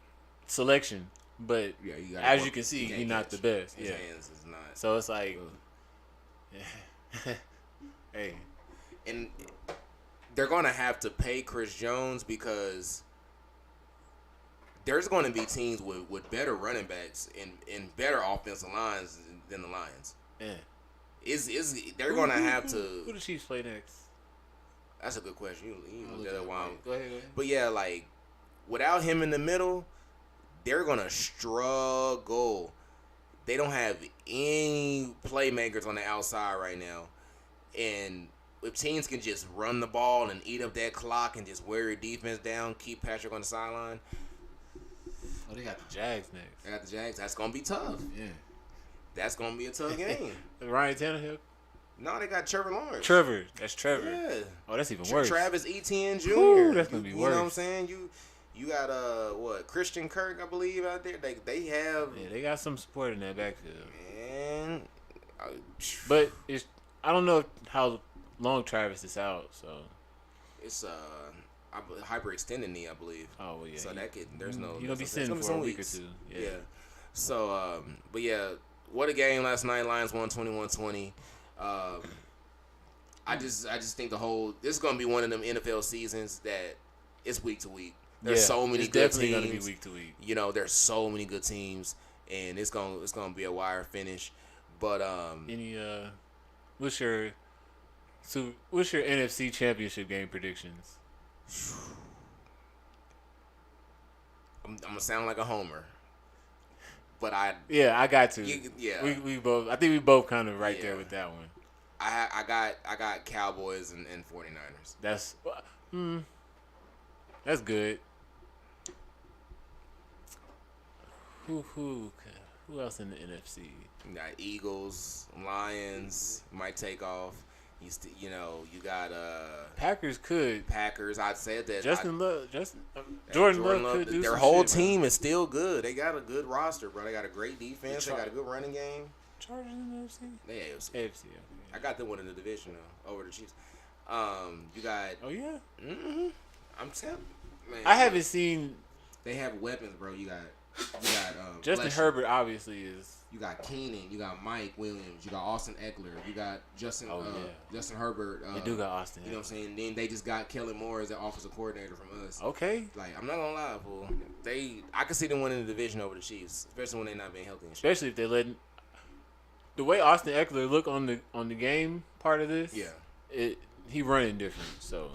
selection, but as you can see, he's not the best. His hands is not. So it's like, hey, and they're gonna have to pay Chris Jones because there's going to be teams with better running backs and better offensive lines than the Lions. Yeah. They're going to have to. Who the Chiefs play next? That's a good question. You look at that while. Go ahead. But yeah, like without him in the middle, they're going to struggle. They don't have any playmakers on the outside right now. And if teams can just run the ball and eat up that clock and just wear your defense down, keep Patrick on the sideline. Oh, they got the Jags next. They got the Jags. That's going to be tough. Yeah. That's going to be a tough game. Ryan Tannehill? No, they got Trevor Lawrence. That's Trevor. Yeah. Oh, that's even worse. Travis Etienne Jr. Ooh, that's going to be worse. You know what I'm saying? You got Christian Kirk, I believe, out there. They have. Yeah, they got some support in that backfield. Man. But I don't know how long Travis is out, so. It's hyperextended knee, I believe. Oh well, yeah. So that could you're gonna be sitting for a week or two. Yeah. So, but yeah, what a game last night. Lions won 21-20. I just think this is gonna be one of them NFL seasons that it's week to week. There's so many good teams. Gonna be week to week. You know, there's so many good teams, and it's gonna be a wire finish. But what's your NFC Championship game predictions? I'm gonna sound like a homer, but I got to. Yeah, we both. I think we both kind of right there with that one. I got Cowboys and 49ers. That's good. Who else in the NFC? You got Eagles, Lions might take off. You got Packers. I said that. Jordan Love could do. Their whole team is still good. They got a good roster, bro. They got a great defense. They got a good running game. Chargers in the NFC. They AFC. Okay. I got them winning the division though over the Chiefs. You got. Oh yeah. Mm-hmm. I'm telling. Man, I haven't seen. They have weapons, bro. You got Justin Herbert obviously is. You got Keenan, you got Mike Williams, you got Austin Eckler, you got Justin Herbert. They do got Austin. You know what I'm saying? Then they just got Kellen Moore as the offensive coordinator from us. Okay. Like, I'm not gonna lie, fool. I could see them winning the division over the Chiefs, especially when they're not being healthy and shit. Especially if they let the way Austin Eckler look on the game part of this. Yeah. He running different. So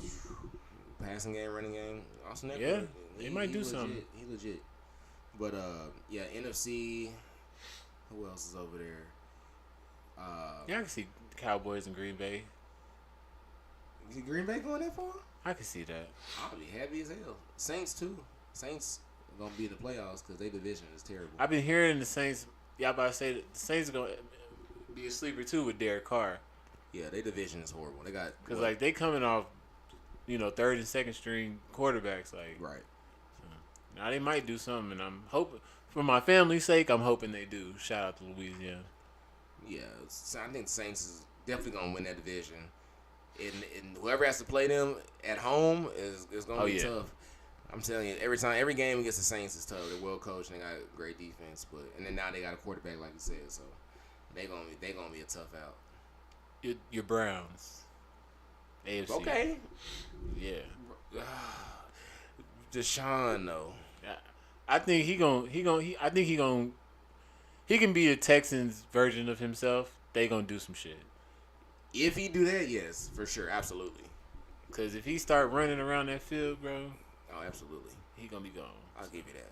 passing game, running game, Austin Eckler. Yeah. They might do something. He legit. But NFC. Who else is over there? I can see Cowboys and Green Bay. You see Green Bay going that far? I can see that. I'll be happy as hell. Saints too. Saints are gonna be in the playoffs because their division is terrible. I've been hearing the Saints. Y'all about to say that the Saints are gonna be a sleeper too with Derek Carr. Yeah, their division is horrible. They got because like they coming off, third and second string quarterbacks. Like right. So, now they might do something, and I'm hoping. For my family's sake, I'm hoping they do. Shout out to Louisiana. Yeah, so I think the Saints is definitely gonna win that division, and whoever has to play them at home is gonna be tough. I'm telling you, every game against the Saints is tough. They're well coached and they got great defense, and then now they got a quarterback like you said, so they gonna be a tough out. Your Browns, AFC. Okay. Yeah. Deshaun though. I think he can be a Texans version of himself. They gonna do some shit. If he do that, yes, for sure, absolutely. Cause if he start running around that field, bro. Oh, absolutely. He gonna be gone. I'll give you that.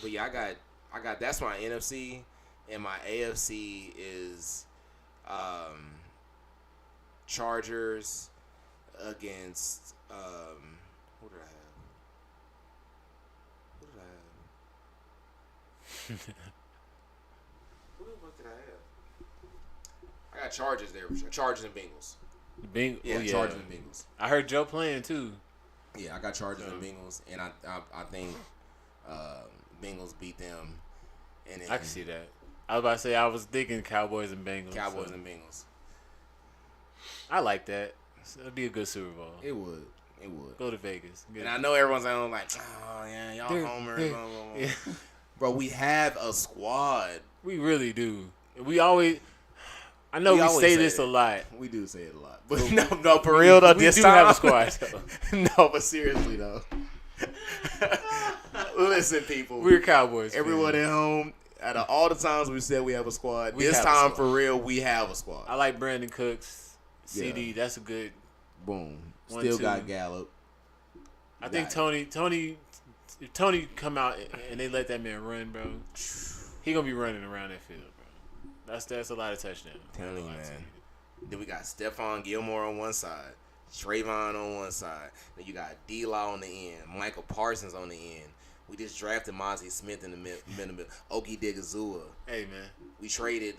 But yeah, I got that's my NFC, and my AFC is Chargers against who did I have? Who the fuck did I have? I got Chargers there. Chargers and Bengals. Chargers and Bengals. I heard Joe playing too. Yeah, I got Chargers and Bengals, and I think Bengals beat them. And I can see that. I was about to say I was thinking Cowboys and Bengals. And Bengals. I like that. It'd be a good Super Bowl. It would. Go to Vegas. And I know everyone's like, oh yeah, y'all homer. Yeah. Bro, we have a squad. We really do. I know we say this a lot. We do say it a lot. But no, for real though, this time. We do have a squad. No, but seriously though. Listen, people. We're Cowboys. Everyone at home, out of all the times we said we have a squad, this time for real, we have a squad. I like Brandon Cooks. CD, that's a good. Boom. Still got Gallup. I think Tony, if Tony come out and they let that man run, bro, he gonna be running around that field, bro. That's a lot of touchdowns. Telling you, man. Then we got Stephon Gilmore on one side, Trayvon on one side. Then you got D-Law on the end, Michael Parsons on the end. We just drafted Mozzie Smith in the middle. Okie Digazua. Hey, man. We traded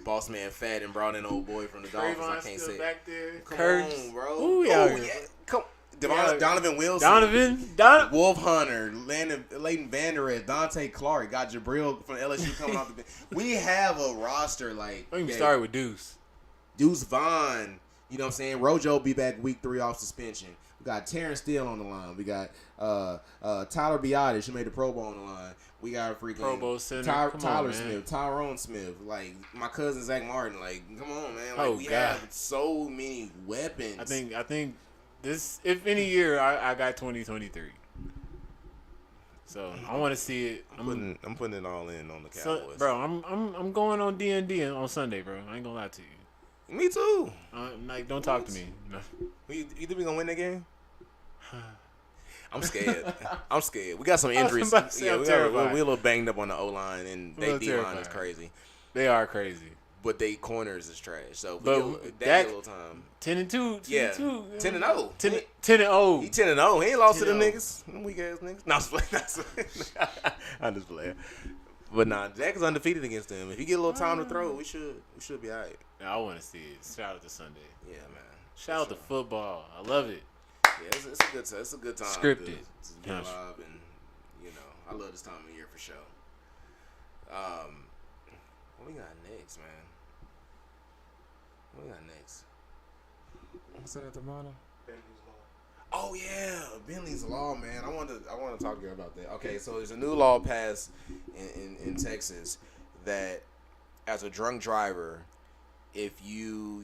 Boss Man Fat and brought in old boy from the Dolphins. I can't say. Back there. Come Kurtz. on, bro. Ooh, yeah. Come. Donovan Wilson. Donovan. Wolf Hunter. Leighton Vander Esch. Dante Clark. Got Jabril from LSU coming off the bench. We have a roster like. Don't even start with Deuce. Deuce Vaughn. You know what I'm saying? Rojo be back week 3 off suspension. We got Terrence Steele on the line. We got Tyler Biotis, who made the Pro Bowl on the line. We got freaking Pro Bowl center. Tyler Smith, Tyrone Smith, like my cousin Zach Martin. Like, come on, man. Like, we God. have so many weapons. I think this, if any year, I got 2023. So I want to see it. I'm putting it all in on the Cowboys. So, bro, I'm going on D&D on Sunday, bro. I ain't gonna lie to you. Me too. Like, don't talk to me. No. You think we gonna win that game? I'm scared. I'm scared. We got some injuries. Yeah, we're a little banged up on the O line, and they D line is crazy. They are crazy. But they corners is trash. So But that little time. 10-2. Yeah. 10-0. 10-0. 10-0. He 10-0. He ain't lost to them 10-0. niggas. Them weak ass niggas. No, I'm just playing. But nah, Jack is undefeated against them. If he get a little time to throw, we should be all right. I want to see it. Shout out to Sunday. Yeah, man. Shout out to football. I love it. Yeah, it's a good time. It's a good time. Scripted. To be alive, and I love this time of year for sure. What we got next, man? What we got next? What's that at the bottom? Bentley's Law. Oh yeah, Bentley's Law, man. I want to talk to you about that. Okay, so there's a new law passed in Texas that as a drunk driver, if you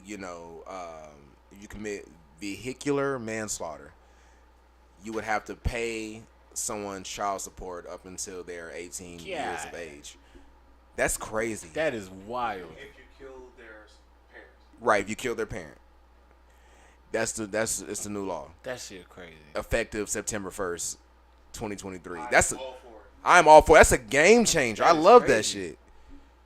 commit vehicular manslaughter, you would have to pay someone's child support up until they're 18 years of age. That's crazy. That is wild. If you kill their parents. Right, if you kill their parent. It's the new law. That shit crazy. Effective September 1st, 2023. I'm That's all for it. I'm all for it. That's a game changer. I love that shit.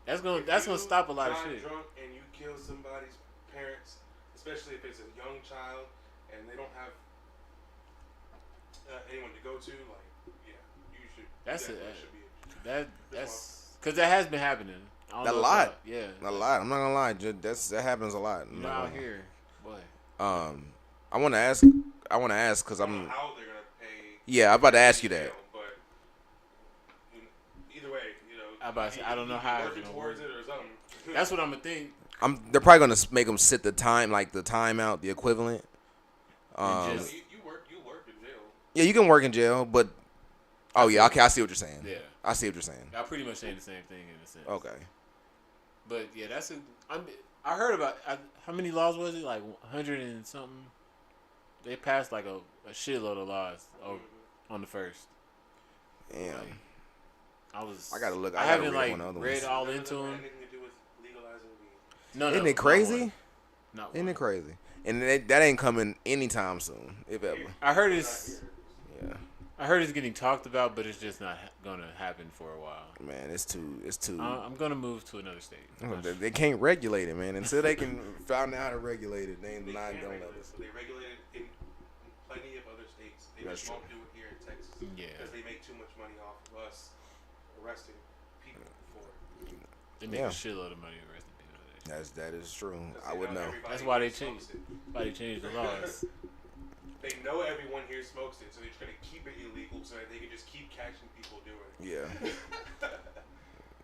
That's gonna stop a lot of shit. Drunk and you kill somebody's parents, especially if it's a young child and they don't have anyone to go to, like, yeah, you should. That's it. Should be That's because that has been happening. I don't A know lot. Yeah. A lot. I'm not gonna lie. That happens a lot. You know, out here, boy. I want to ask because I don't know how they're gonna pay. Yeah, I'm about to ask you that. But either way, I don't know how it's working gonna towards work. it or something. That's what I'm gonna think. They're probably gonna make them sit the time, like the timeout, the equivalent. You work in jail. Yeah, you can work in jail, but okay, I see what you're saying. Yeah. I see what you're saying. Y'all pretty much saying the same thing in a sense. Okay. But yeah, I heard about how many laws was it? Like 100 and something. They passed like a shitload of laws on the first. Damn. Like, I gotta look. I haven't like read all into them. Anything to do with legalizing weed. No, Isn't it crazy? Not Isn't one. it crazy? And that ain't coming anytime soon, if ever. I heard it's. Yeah. I heard it's getting talked about, but it's just not gonna happen for a while. Man, it's too. I'm gonna move to another state. They can't regulate it, man. Until they can find out how to regulate it, they not gonna let it. So they regulate it in plenty of other states. They That's just won't do it here in Texas. Yeah. Because they make too much money off of us arresting people for it. They make Yeah. a shitload of money arresting people. That is true. Because I they would know. everybody That's why they here smokes changed. it. Why they changed the laws? They know everyone here smokes it, so they're just gonna keep it illegal so that they can just keep catching people doing it. Yeah.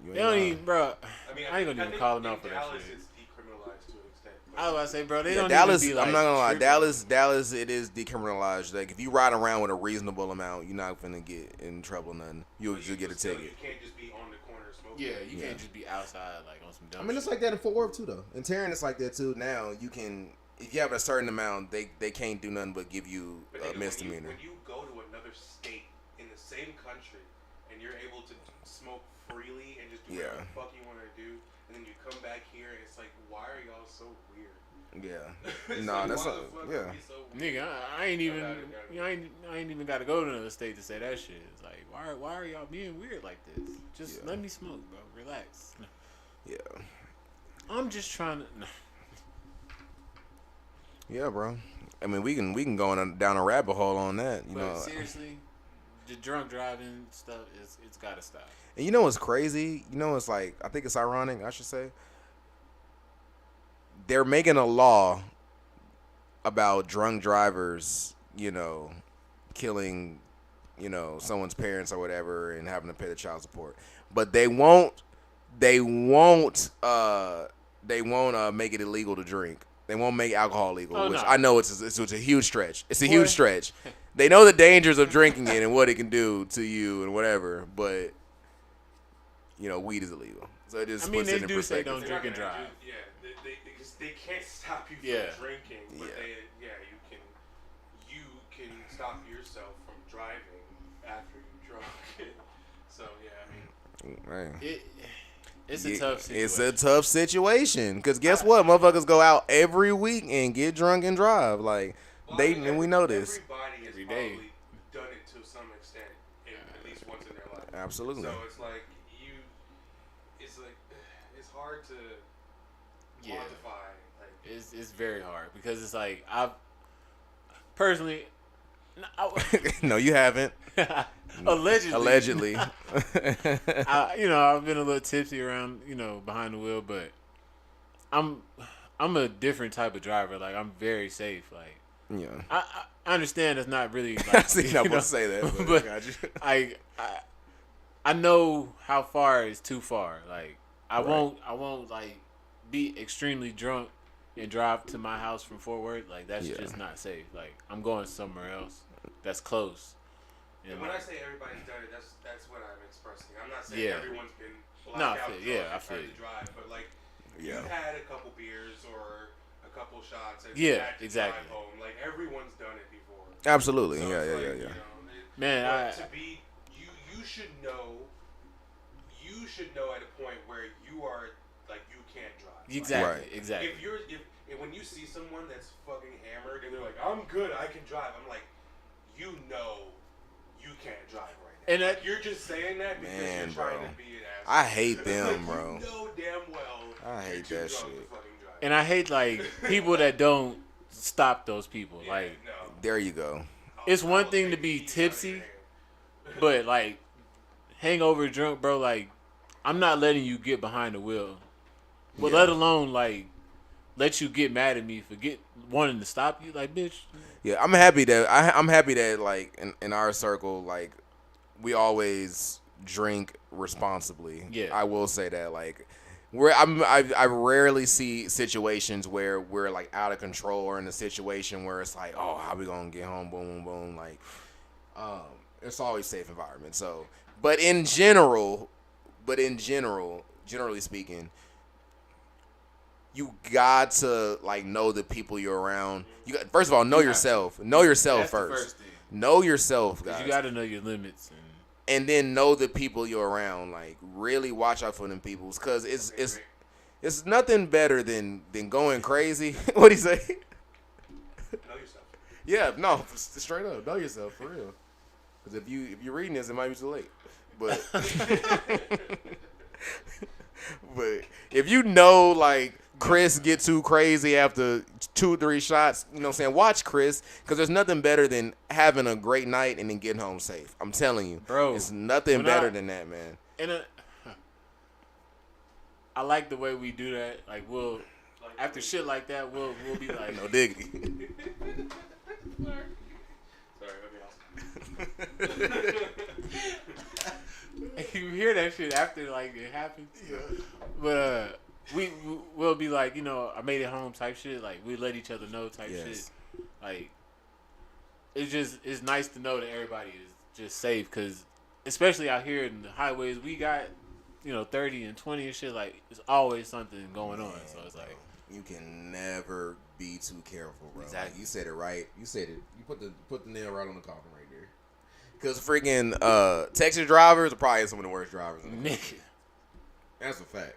You They don't lying. even, bro. I mean, I ain't gonna even think call them in out for that Dallas, shit. it's decriminalized to an extent. I was about to say, bro, they Yeah, don't Dallas. even be like. I'm not gonna lie. tripping. Dallas. It is decriminalized. Like if you ride around with a reasonable amount, you're not gonna get in trouble. Nothing. You'll get a ticket. You can't just be on the corner smoking. Yeah, you can't just be outside like on some dumb. I mean, it's like that in Fort Worth too, though. In Tarrant, it's like that too. Now you can, if you have a certain amount, they can't do nothing but give you But a think of misdemeanor. when you go to another state in the same country and you're able to smoke freely and just do whatever the fuck you want to do, and then you come back here and it's like, why are y'all so weird? Yeah. It's Nah, like, that's why not. the fuck Yeah. are we so weird? Nigga, I ain't even. Got it. You know, I ain't even got to go to another state to say that shit. It's like, why are y'all being weird like this? Just let me smoke, bro. Relax. Yeah. I'm just trying to. Yeah, bro. I mean, we can go down a rabbit hole on that. You But know. seriously, the drunk driving stuff it's gotta stop. And you know what's crazy? You know what's like? I think it's ironic. I should say. They're making a law about drunk drivers, killing, someone's parents or whatever, and having to pay the child support. But they won't make it illegal to drink. They won't make alcohol legal, Oh, which no. I know it's a huge stretch. It's a huge stretch. They know the dangers of drinking it and what it can do to you and whatever, but weed is illegal. So it just puts they it in do say perspective. don't drink and drive. They can't stop you from drinking, but you can stop yourself from driving after you drunk. So Right. It's a tough situation. It's a tough situation because guess what? Motherfuckers go out every week and get drunk and drive. Like and we know this. Everybody has probably done it to some extent, at least once in their life. Absolutely. So it's like it's hard to quantify. Like, it's very hard because it's like I've personally. No, you haven't. Allegedly. Allegedly. I've been a little tipsy around, behind the wheel, but I'm a different type of driver. Like I'm very safe. Like I understand it's not really. Like, I see. I won't say that, but I got you. I know how far is too far. Like I won't like be extremely drunk and drive to my house from Fort Worth. Like that's just not safe. Like I'm going somewhere else that's close. And when I say everybody's done it, that's what I'm expressing. I'm not saying everyone's been blackout drunk and tried to drive, but like you've had a couple beers or a couple shots and you had to drive home. Like everyone's done it before. Absolutely. So Yeah. Man, you should know. You should know at a point where you are like you can't drive. Exactly. If when you see someone that's fucking hammered and they're like, I'm good, I can drive. I'm like, you can't drive right now. And you're just saying that because you're trying to be an asshole. I hate them, bro. You know damn well. I hate that shit. And I hate like people that don't stop those people. There you go. It's one thing to be tipsy, but like hangover drunk, bro. Like I'm not letting you get behind the wheel, but let alone like let you get mad at me for wanting to stop you. Like bitch. Yeah, I'm happy that like in our circle, like we always drink responsibly. Yeah, I will say that like I rarely see situations where we're like out of control or in a situation where it's like, oh, how we gonna get home? Boom, boom, boom. Like, it's always safe environment. So, but in general, generally speaking, you got to like know the people you're around. First of all, know yourself. Know yourself That's first. The first thing. Know yourself, guys. You got to know your limits. And then know the people you're around. Like really watch out for them peoples, cause it's nothing better than going crazy. What'd he say? Know yourself. Yeah, no, straight up, know yourself for real. Cause if you're reading this, it might be too late. But but if you know like Chris get too crazy after 2-3 shots, you know what I'm saying? Watch Chris, because there's nothing better than having a great night and then getting home safe. I'm telling you. Bro. It's nothing better than that, man. And I like the way we do that. Like after shit like that, we'll be like no diggity. Sorry, you hear that shit after like it happens. Yeah. But we'll be like, I made it home type shit. Like we let each other know type shit. Like it's nice to know that everybody is just safe, because especially out here in the highways we got 30 and 20 and shit. Like it's always something going on. So it's like you can never be too careful, bro. Exactly. Like, you said it right. You said it. You put the nail right on the coffin right there. Because freaking Texas drivers are probably some of the worst drivers in the country. That's a fact.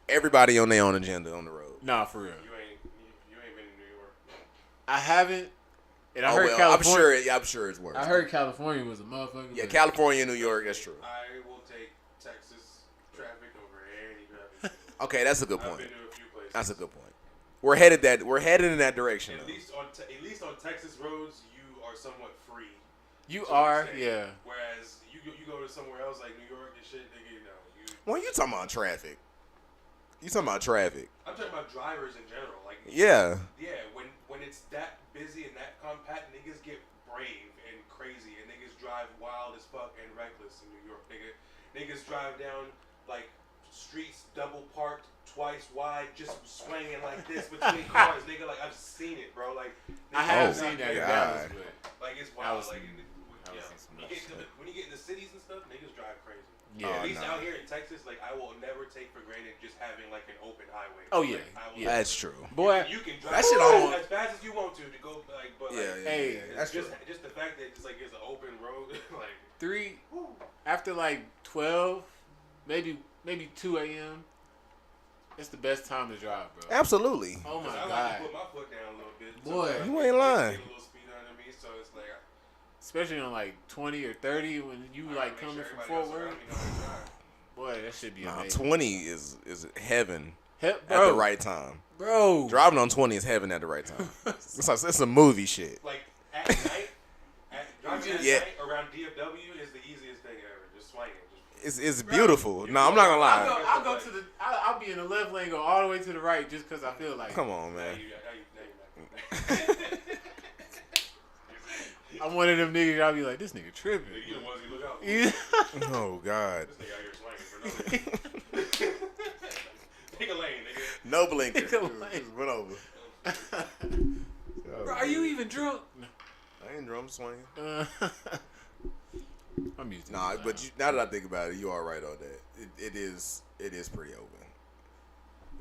Everybody on their own agenda on the road. Nah, for real. You ain't been in New York. I haven't. And I heard California. I'm sure it's worse. I heard California was a motherfucker. Yeah, California and New York. That's true. I will take Texas traffic over any traffic. Okay, that's a good I've point. been to a few places. That's a good point. We're headed in that direction. At least on Texas roads, you are somewhat free. You are, yeah. Whereas you go to somewhere else like New York and shit, nigga, When you talking about traffic? You talking about traffic? I'm talking about drivers in general. Like yeah. Yeah, when it's that busy and that compact, niggas get brave and crazy, and niggas drive wild as fuck and reckless in New York. Niggas drive down like streets double parked twice wide, just swinging like this between cars, nigga. Like I've seen it, bro. Like I have seen that in Dallas, but like it's wild. was- Like I was some when you get into cities and stuff, niggas drive crazy. yeah. At least out here in Texas, like I will never take for granted just having like an open highway. Oh, yeah. Like, I will Yeah. That's true. Boy, You can drive That shit almost- as fast as you want to go, like, but like, Hey, that's just true. just the fact that it's like it's an open road, like. 3 after like 12, maybe 2 a.m. It's the best time to drive, bro. Absolutely. Oh my I like god, to put my foot down a little bit. Boy. So, You ain't lying. Get a little speed under me, so it's like. especially on like 20 or 30 when you like coming from Fort Worth. Boy, that should be Nah, amazing. 20 is heaven Hep, at the right time. bro. Driving on 20 is heaven at the right time. It's a movie shit. Like at night, driving at Yeah. night around DFW is the easiest thing ever. Just swinging. It's beautiful. No, I'm not gonna lie. I'll go to the. I'll be in the left lane, go all the way to the right, just because I feel like. Come on, man. I'm one of them niggas. I'll be like, this nigga tripping. You the ones you look out for. Yeah. Oh God. This nigga out here swinging for no reason. Pick a lane, nigga. No blinker. Pick a lane. Just went over. Bro, are you even drunk? I ain't drum swinging. I'm used to Nah, it. but now that I think about it, you are right on that. It is pretty open.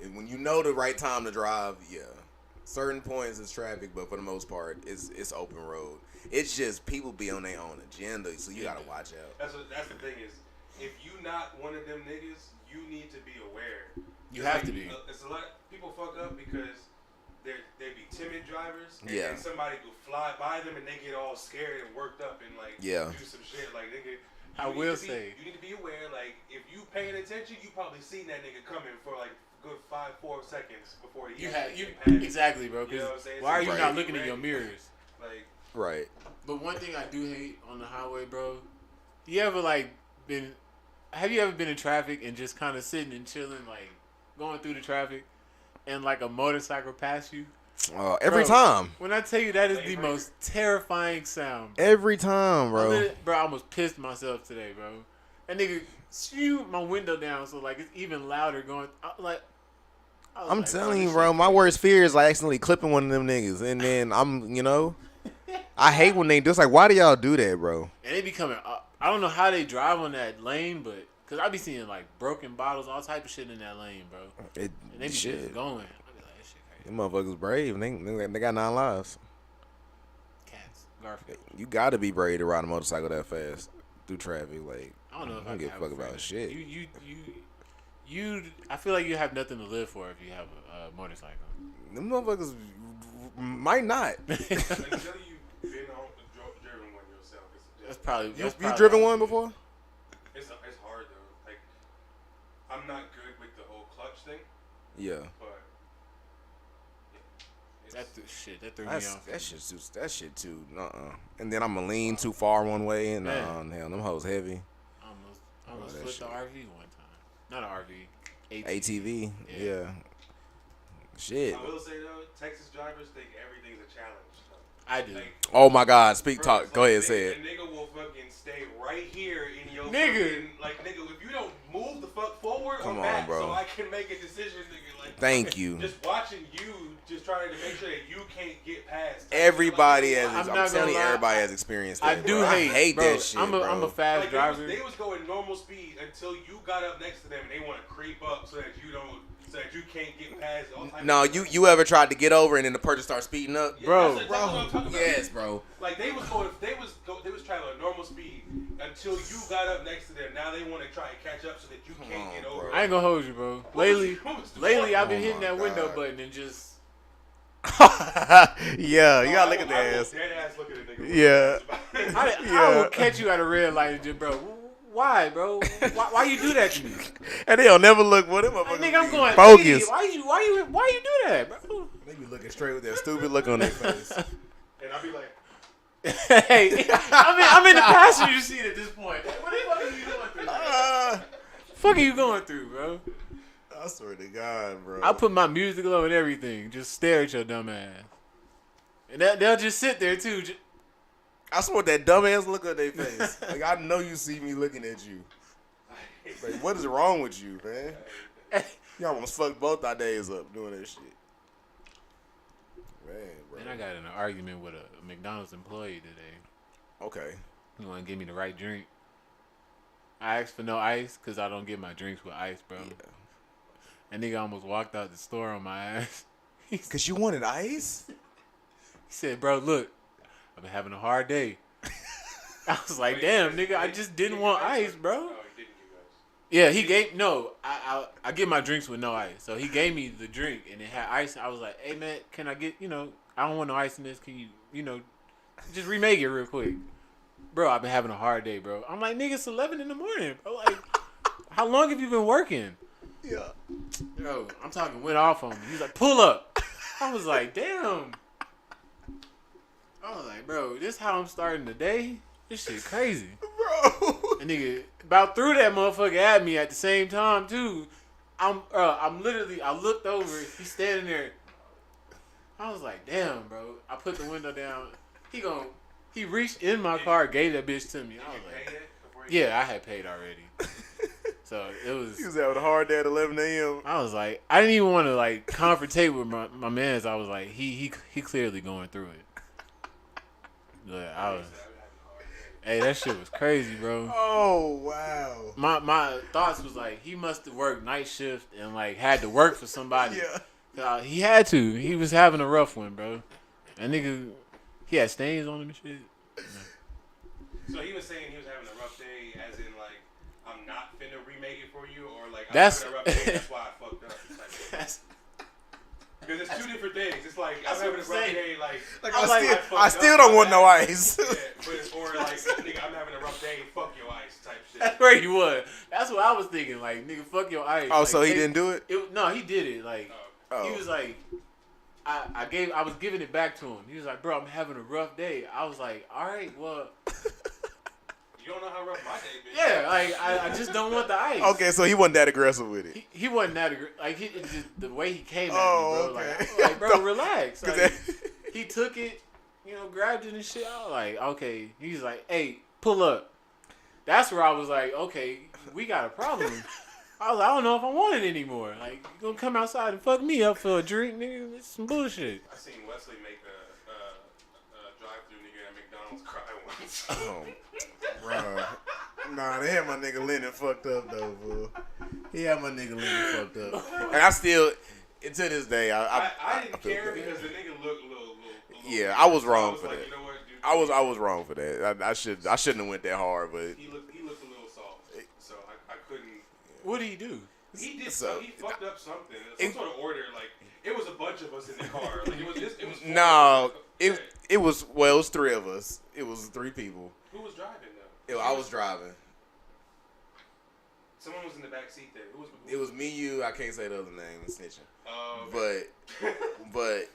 And when you know the right time to drive, yeah. Certain points is traffic, but for the most part, it's open road. It's just people be on their own agenda, so you gotta watch out. That's the thing is, if you not one of them niggas, you need to be aware. You have to be. It's a lot. People fuck up because they be timid drivers. And Yeah. then somebody will fly by them and they get all scared and worked up and like Yeah. do some shit. Like nigga, I you will need to say- you need to be aware. Like if you paying attention, you probably seen that nigga coming for like a good 4 seconds before he actually get past. Exactly, bro. You know Because what I'm saying? why are you So not be looking in ready. your mirrors? Like Right. But one thing I do hate on the highway, bro. You ever have you ever been in traffic and just kind of sitting and chilling, like going through the traffic, and like a motorcycle pass you? Every Bro, time. When I tell you that is the most terrifying sound, bro. Every time, bro. I almost pissed myself today, bro. That nigga shoot my window down so like it's even louder going. I'm telling you, bro. My worst fear is like accidentally clipping one of them niggas, and then I hate when they just like, why do y'all do that, bro? And they be coming. I don't know how they drive on that lane, but cause I be seeing like broken bottles, all type of shit in that lane, bro. And they be just going. I be like, that shit crazy. Them motherfuckers brave. They got 9 lives. Cats, Garfield. You gotta be brave to ride a motorcycle that fast through traffic. Like, I don't know if I don't give a fuck about shit. You. I feel like you have nothing to live for if you have a motorcycle. Them motherfuckers might not. until you've been driven one yourself, That's probably. You driven one before? It's hard though. Like I'm not good with the whole clutch thing, Yeah. but That threw me off. That shit too. And then I'm gonna lean too far one way, and Man. hell, them hoes heavy. I almost that flipped the shit. RV one time. Not an RV. ATV. Yeah. Yeah. Shit. I will say though, Texas drivers think everything's a challenge. I do. Like, Oh my God. Speak bro, talk. it's Go like ahead. Say it. A nigga will fucking stay right here in your Nigga. fucking, like nigga, if you don't move the fuck forward Come or on, back, bro. so I can make a decision, nigga. Like, Thank you. just watching you, just trying to make sure that you can't get past. Everybody has. I'm I'm not gonna telling you, lie. everybody has experienced that. I do bro. hate. I hate bro, that shit, I'm a fast Like, driver. they was going normal speed until you got up next to them and they want to creep up so that you can't get past all types No, of you ever tried to get over and then the person starts speeding up? Yeah, Bro. that's what I'm talking about. Yes, bro. Like they was traveling normal speed until you got up next to them. Now they want to try and catch up so that you can't get over. I ain't gonna hold you, bro. What Lately, was the I've been Oh hitting my that window God. button and just. Yeah, you gotta look at the I will ass. dead ass look at a nigga. Yeah. I will catch you at a red light and just, bro. Why, bro? Why you do that to me? And they'll never look with him. Like, nigga, I'm going. Focus. Nigga, why you do that, bro? They be looking straight with that stupid look on their face. And I'll be like, Hey, I'm in the passenger seat at this point. What the fuck are you going through? Fuck are you going through, bro? I swear to God, bro. I put my music low and everything. Just stare at your dumb ass. And they'll just sit there too. I swear that dumbass look on their face. Like I know you see me looking at you. Like, what is wrong with you, man? You almost fucked both our days up doing that shit. Man, bro. And I got in an argument with a McDonald's employee today. Okay. He want to give me the right drink. I asked for no ice because I don't get my drinks with ice, bro. Yeah. And nigga almost walked out the store on my ass. Because you wanted ice? He said, bro, look, I've been having a hard day. I was like, damn, nigga, I just didn't want ice, bro. Oh, he didn't give you ice. Yeah, he gave, no, I get my drinks with no ice. So he gave me the drink and it had ice. I was like, hey, man, can I get, I don't want no ice in this. Can you, just remake it real quick. Bro, I've been having a hard day, bro. I'm like, nigga, it's 11 in the morning, bro. Like, how long have you been working? Yeah. Bro, I'm talking went off on me. He's like, pull up. I was like, damn. I was like, bro, this how I'm starting the day? This shit crazy. Bro. And nigga about threw that motherfucker at me at the same time, too. I'm literally, I looked over. He's standing there. I was like, damn, bro. I put the window down. He reached in my car, gave that bitch to me. I was like, yeah, I had paid already. So it was. He was having a hard day at 11 a.m. I was like, I didn't even want to like confrontate with my mans. I was like, he clearly going through it. But I was, hey, that shit was crazy, bro. Oh, wow. My thoughts was like, he must have worked night shift and like had to work for somebody. Yeah. He had to. He was having a rough one, bro. That nigga, he had stains on him and shit. So he was saying he was having a rough day, as in like, I'm not finna remake it for you, or like, I'm That's- having a rough day, that's why I fucked up. Because it's two different things. It's like, I'm having a rough day, like I still don't want no ice. Yeah, but, or like, nigga, I'm having a rough day, fuck your ice type shit. That's where he was. That's what I was thinking. Like, nigga, fuck your ice. Oh, like, so he didn't do it? No, he did it. Like, Oh. he was like, I was giving it back to him. He was like, bro, I'm having a rough day. I was like, all right, well. You don't know how rough my day been. Yeah, like, I just don't want the ice. Okay, so he wasn't that aggressive with it. He wasn't that like it's just the way he came at Oh, me, bro. okay. Like, I was like, bro, relax. 'Cause Like, he took it, grabbed it and shit. I was like, okay. He's like, hey, pull up. That's where I was like, okay, we got a problem. I was like, I don't know if I want it anymore. Like, you gonna come outside and fuck me up for a drink, nigga? It's some bullshit. I seen Wesley make a drive-through nigga at McDonald's cry once. Oh, bro. Nah, they had my nigga Lennon fucked up, though, fool. He had my nigga Lennon fucked up. And I still, to this day, I didn't feel care bad. because the nigga looked a little Yeah, I was wrong I was for like, that. you know what, dude? I was wrong for that. I shouldn't have went that hard, but He looked a little soft, so I couldn't. What did he do? He did So- he fucked up something. Some sort of order. Like it was a bunch of us in the car. Like it was four no, of us. it was three of us. It was three people. Who was driving though? I was driving. Someone was in the back seat there. Who was? It was me, you. I can't say the other name. I'm snitching. Okay. But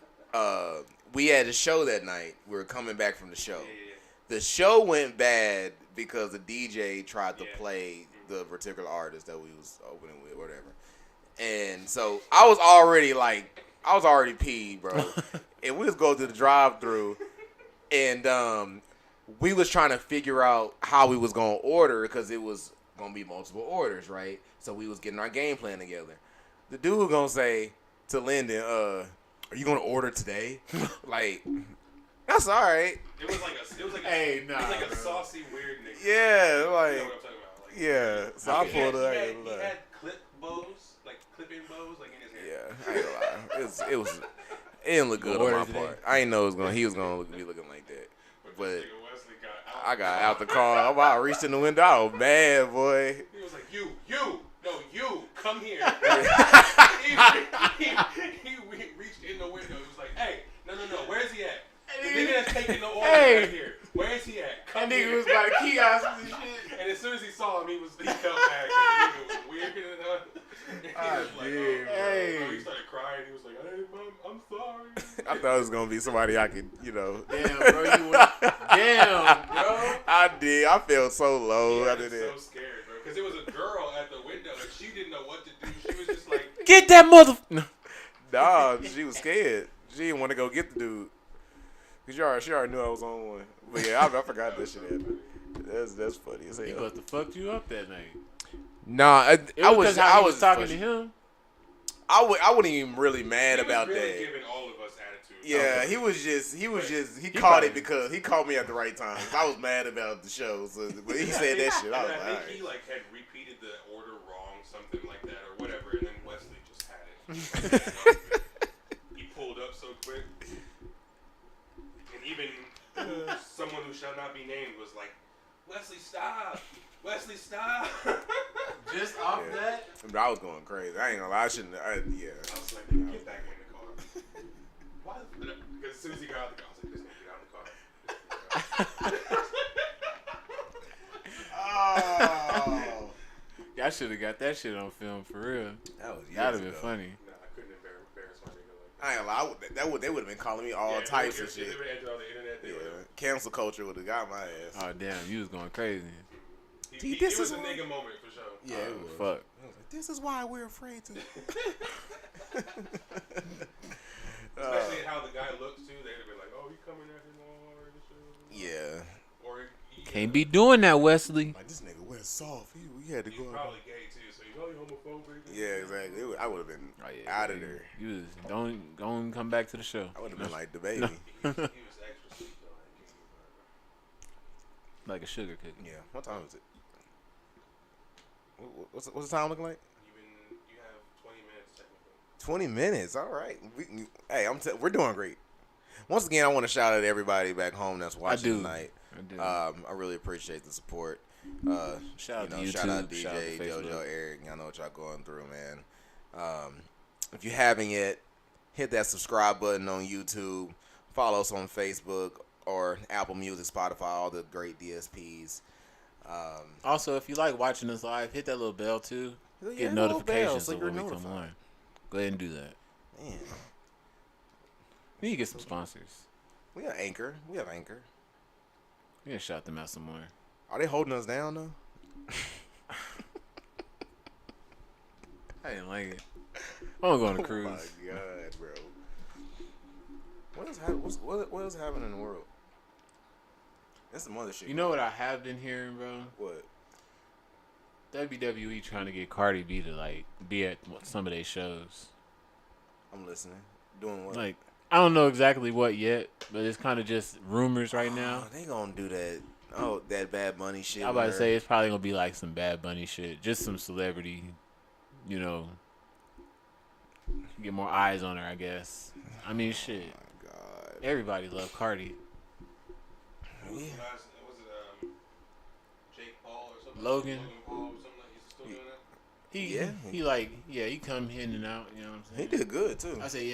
we had a show that night. We were coming back from the show. Yeah. The show went bad because the DJ tried to Yeah. play the particular artist that we was opening with, whatever. And so I was already peed, bro. And we was going to the drive-thru, and we was trying to figure out how we was gonna order because it was gonna be multiple orders, right? So we was getting our game plan together. The dude was gonna say to Lyndon, "Are you gonna order today?" Like, that's all right. It was like Hey, nah, it was like a bro. saucy weird nigga. Yeah, You know like, what I'm talking about? Like, yeah. So I he pulled had, it. he had clip bows, like clip-in bows, like in his hair. Yeah, I ain't gonna lie. It didn't look good on my part. I didn't know he was gonna be looking like that. But This nigga Wesley got out. I got out the car. I reached in the window. I was mad, boy. He was like, you, come here. he reached in the window. He was like, hey, no, where's he at? The nigga that's taking the order right here. Where is he at? Come That nigga here. was by the kiosk and shit. And as soon as he saw him, he felt bad because the nigga was weird. He was like, did, bro. Hey. He started crying. He was like, hey, Mom, I'm sorry. I thought it was gonna be somebody I could, Damn, bro. Damn, bro. I did. I felt so low I after was that. so scared, bro. Because there was a girl at the window and she didn't know what to do. She was just like, Get that mother. No. Nah, she was scared. She didn't want to go get the dude. Cause she already knew I was on one. But yeah, I forgot that shit happened. That's funny as He hell. must have fucked you up that night. Nah, I was talking to him. I wasn't even really mad about really that. Giving all of us attitude. Yeah, he caught it because he caught me at the right time. I was mad about the show, so when he said that shit, I was like, I think he like had repeated the order wrong, something like that, or whatever, and then Wesley just had it. He pulled up so quick, and even someone who shall not be named was like, "Wesley, stop! Wesley, stop!" Just off that. I was going crazy. I ain't gonna lie. I shouldn't. I was like, "Get back in the car." Why? Because as soon as he got out the car, I was like, "This nigga get out of the car." Oh. Y'all should have got that shit on film for real. That'd have been funny. Nah, I couldn't embarrass my nigga like that. I ain't gonna lie. They would have been calling me all types of shit. They would have entered on the internet. Yeah. Cancel culture would have got my ass. Oh damn, you was going crazy. It was a nigga moment for sure. Yeah, it was. Fuck. I was like, this is why we're afraid to. Especially how the guy looks too. They'd be like, "Oh, he coming at him hard and shit." Yeah. Or Can't be doing that, Wesley. Like this nigga went soft. He had to he's go. probably gay too, so he's probably homophobic. Yeah, exactly. I would have been out of there. You was don't come back to the show. I would have been like the baby. He was extra sweet though. Like a sugar cookie. Yeah. What time is it? What's the time looking like? You have 20 minutes technically. 20 minutes. All right. Hey, we're doing great. Once again, I want to shout out to everybody back home that's watching tonight. I do. I really appreciate the support. Shout out to YouTube. Shout out shout out DJ, to Facebook. JoJo, Eric. Y'all know what y'all going through, man. If you haven't yet, hit that subscribe button on YouTube. Follow us on Facebook or Apple Music, Spotify, all the great DSPs. Also, if you like watching us live, hit that little bell too. Yeah, Get little notifications bell so of when we you're come notified. on. Go ahead and do that. Man, We need to get some sponsors. we have Anchor. We have Anchor. We gotta shout them out some more. Are they holding us down though? I didn't like it. I'm going to cruise. Oh my god, bro. What else happening in the world? That's some other shit. You know what I have been hearing, bro? What? WWE trying to get Cardi B to like be at some of their shows. I'm listening. Doing what? Like I don't know exactly what yet, but it's kind of just rumors right now. They gonna do that. Oh, that Bad Bunny shit. I'm about to say it's probably gonna be like some Bad Bunny shit, just some celebrity, get more eyes on her, I guess. I mean, shit. Oh my god. Everybody love Cardi. Was it Jake Paul or something? Logan. Logan Paul or something like he's still doing that? He come in and out. You know what I'm He saying? did good too. I say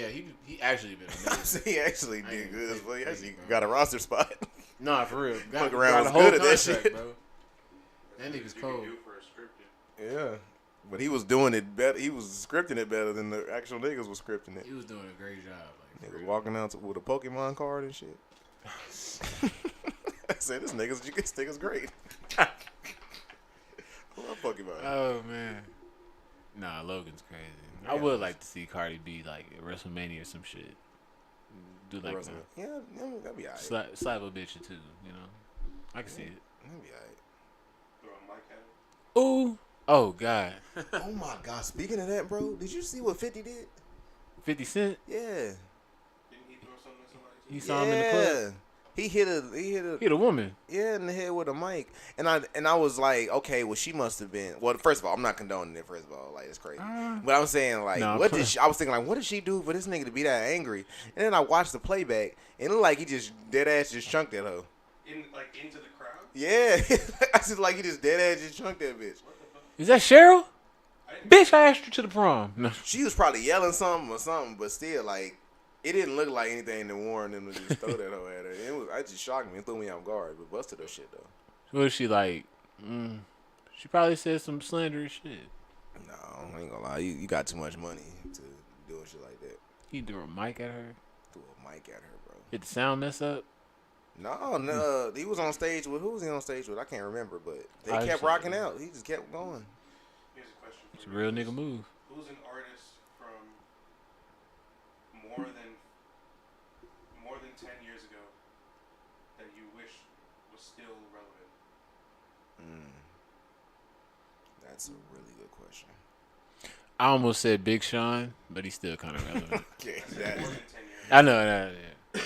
he actually been amazing. He actually I did ain't good. fake- But he fake actually it, bro. got a roster spot. Nah, for real. Fuck around got was a whole good at that contract, shit. bro. That nigga's You cold. can do for a scripted. Yeah. But he was doing it better. He was scripting it better than the actual niggas was scripting it. He was doing a great job. Like, Niggas walking out with a Pokemon card and shit. I said, this nigga's great. I love Pokemon. oh man. Nah, Logan's crazy. I Yeah. would like to see Cardi B like at WrestleMania or some shit. Do like Yeah, that'd be alright. slap a bitch or two. I can see it. That'd be alright. Throw a mic at him. Ooh. Oh God. Oh my god, speaking of that, bro, did you see what 50 did? 50 Cent. Yeah. Didn't he throw something at somebody? He saw him in the club. He hit a Hit a woman. in the head with a mic. And I was like, okay, well she must have been first of all, I'm not condoning it, first of all, like it's crazy. But I'm saying like Nah. I was thinking like what did she do for this nigga to be that angry? And then I watched the playback and it looked like he just dead ass just chunked at her. Into the crowd? Yeah. I just like he just dead ass just chunked that bitch. Is that Cheryl? Bitch, I asked her to the prom. No. She was probably yelling something, but still like it didn't look like anything that warned them to just throw that hoe at her. It just shocked me. It threw me off guard, but busted her shit though. What is she like? She probably said some slanderous shit. No, I ain't gonna lie. You got too much money to do shit like that. He threw a mic at her. Threw a mic at her, bro. Did the sound mess up? No. He was on stage with who was he on stage with? I can't remember, but they I kept see. rocking out. He just kept going. Here's a question for It's a you. real nigga move. Who's an artist from more than 10 years ago that you wish was still relevant? That's a really good question. I almost said Big Sean, but he's still kind of relevant. Okay, More than 10 years. I know that. Yeah.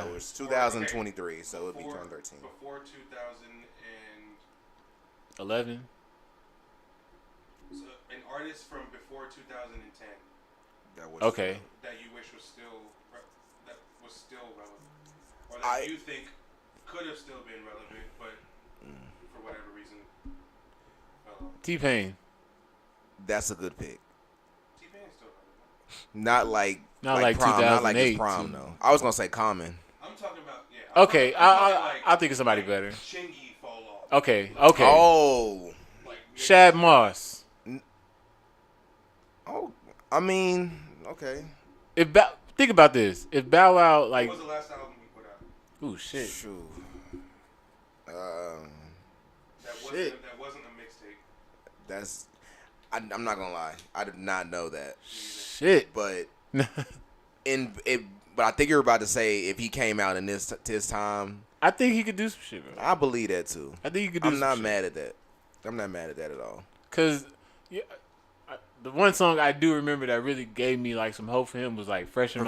so it's 2023, so it'll be 2013. Before 2000 11. so an artist from before 2010 That was Okay. that you wish was still relevant, or that you think could have still been relevant, but for whatever reason fell off. T-Pain. That's a good pick. T-Pain's still relevant. Not like prom, not like his 2008. prom though. I was gonna say Common. I'm talking about I'm Okay, talking I think of somebody better. Chingy fall off. Okay. Oh, Like Shad Moss. I mean, okay. Think about this. If Bow Wow like, what was the last album he put out? ooh shit. Shoot. That wasn't a mixtape. That's. I'm not gonna lie. I did not know that. Shit. But but I think you're about to say if he came out in this time. I think he could do some shit, bro. I believe that too. I think he could do I'm some not shit. mad at that. I'm not mad at that at all. Cause the one song I do remember that really gave me like some hope for him was like Fresh as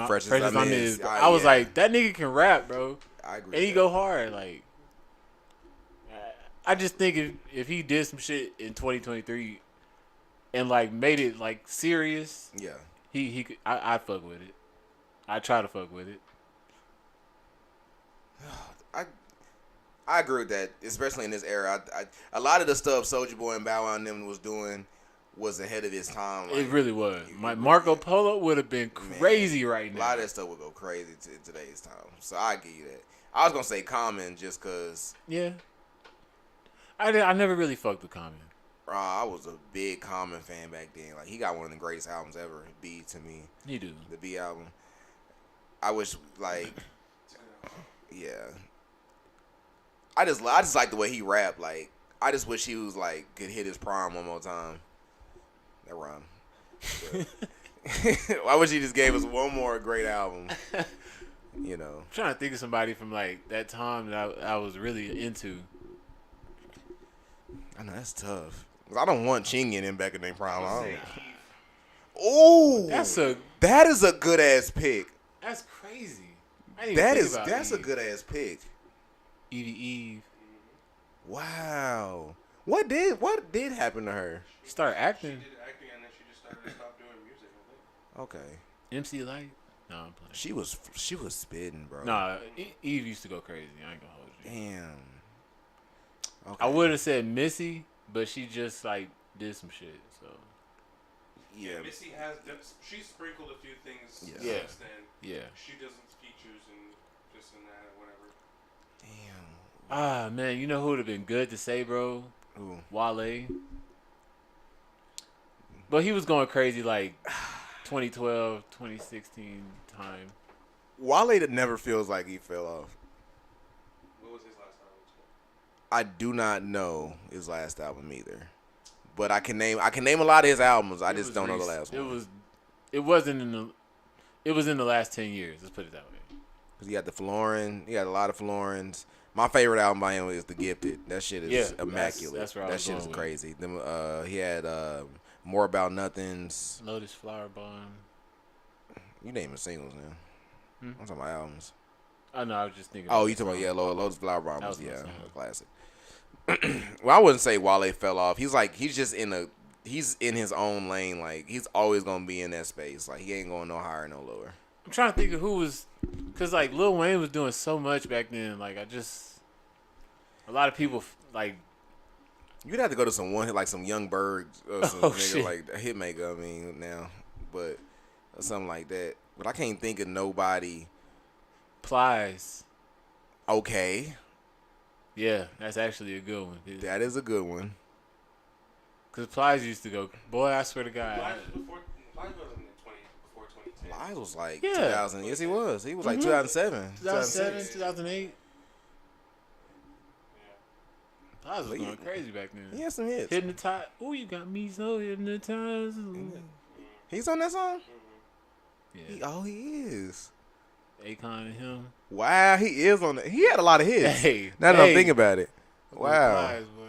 I Miss. I was like, that nigga can rap, bro. I agree. And he go hard. Like, I just think if he did some shit in 2023 and like made it like serious, Yeah. he could. I'd fuck with it. I try to fuck with it. I agree with that, especially in this era. A lot of the stuff Soulja Boy and Bow Wow and them was doing was ahead of his time. Like, It really was. Marco Polo would have been crazy right a now. lot of that stuff would go crazy in today's time. So I give you that. I was gonna say Common just cause. Yeah. I never really fucked with Common. I was a big Common fan back then. Like he got one of the greatest albums ever. B to me. He do. The B album. I wish like, yeah. I just like the way he rapped. Like I just wish he was like could hit his prime one more time. That rhyme. I wish he just gave us one more great album. You know. I'm trying to think of somebody from like that time that I was really into. I know that's tough. 'Cause I don't want Chingy in him back in their prime. Say Keith. Oh, that is a good ass pick. That's crazy. I didn't even think about That's a Eve. good ass pick. Evie Eve. Wow. What did happen to her? She started She acting. did acting and then she just started to stop doing music, I think. Okay. MC Light. No, I'm playing. She was spitting, bro. Nah, Eve used to go crazy. I ain't gonna hold you. Damn. Okay. I would have said Missy, but she just like did some shit. So Yeah. Missy she's sprinkled a few things Yeah. since then. yeah. She does features and this and that or whatever. Damn. Ah man, you know who would have been good to say, bro? Ooh. Wale. But he was going crazy like 2012, 2016 time. Wale that never feels like he fell off. What was his last album? I do not know his last album either. But I can name a lot of his albums. I It just was don't know the recent. last one. It was in the last 10 years. Let's put it that way. Cause he had the Florin. He had a lot of Florins. My favorite album by him is The Gifted. That shit is Yeah, immaculate. that's where I that was shit going is with crazy. Them, he had More About Nothings. Lotus Flower Bomb. You naming singles now. I'm talking about albums. Oh no, I was just thinking. Oh, about you the talking about song. Lotus Flower Bomb That was was my song. a classic. Well, I wouldn't say Wale fell off. He's just he's in his own lane. Like he's always gonna be in that space. Like he ain't going no higher, no lower. I'm trying to think of who was, cause like Lil Wayne was doing so much back then. Like a lot of people like. You'd have to go to some like some Young Bird or some Oh, nigga shit. like a Hitmaker. I mean now, but or something like that. But I can't think of nobody. Plies. Okay, Yeah, that's actually a good one. that is a good one. Cause Plies used to go. Boy, I swear to God. Plies wasn't before 2010. Lies was like Yeah. 2000. Yes, he was. He was like 2007. 2007, 2008. Yeah. Plies was Well, going crazy back then. He had some hits. Hypnotized. Oh, you got me so hypnotized. He's on that song. Yeah. He is. Akon and him. Wow, he is on it. He had a lot of hits. Hey, Now that I'm hey. thinking about it. Them Wow. Plies, boy.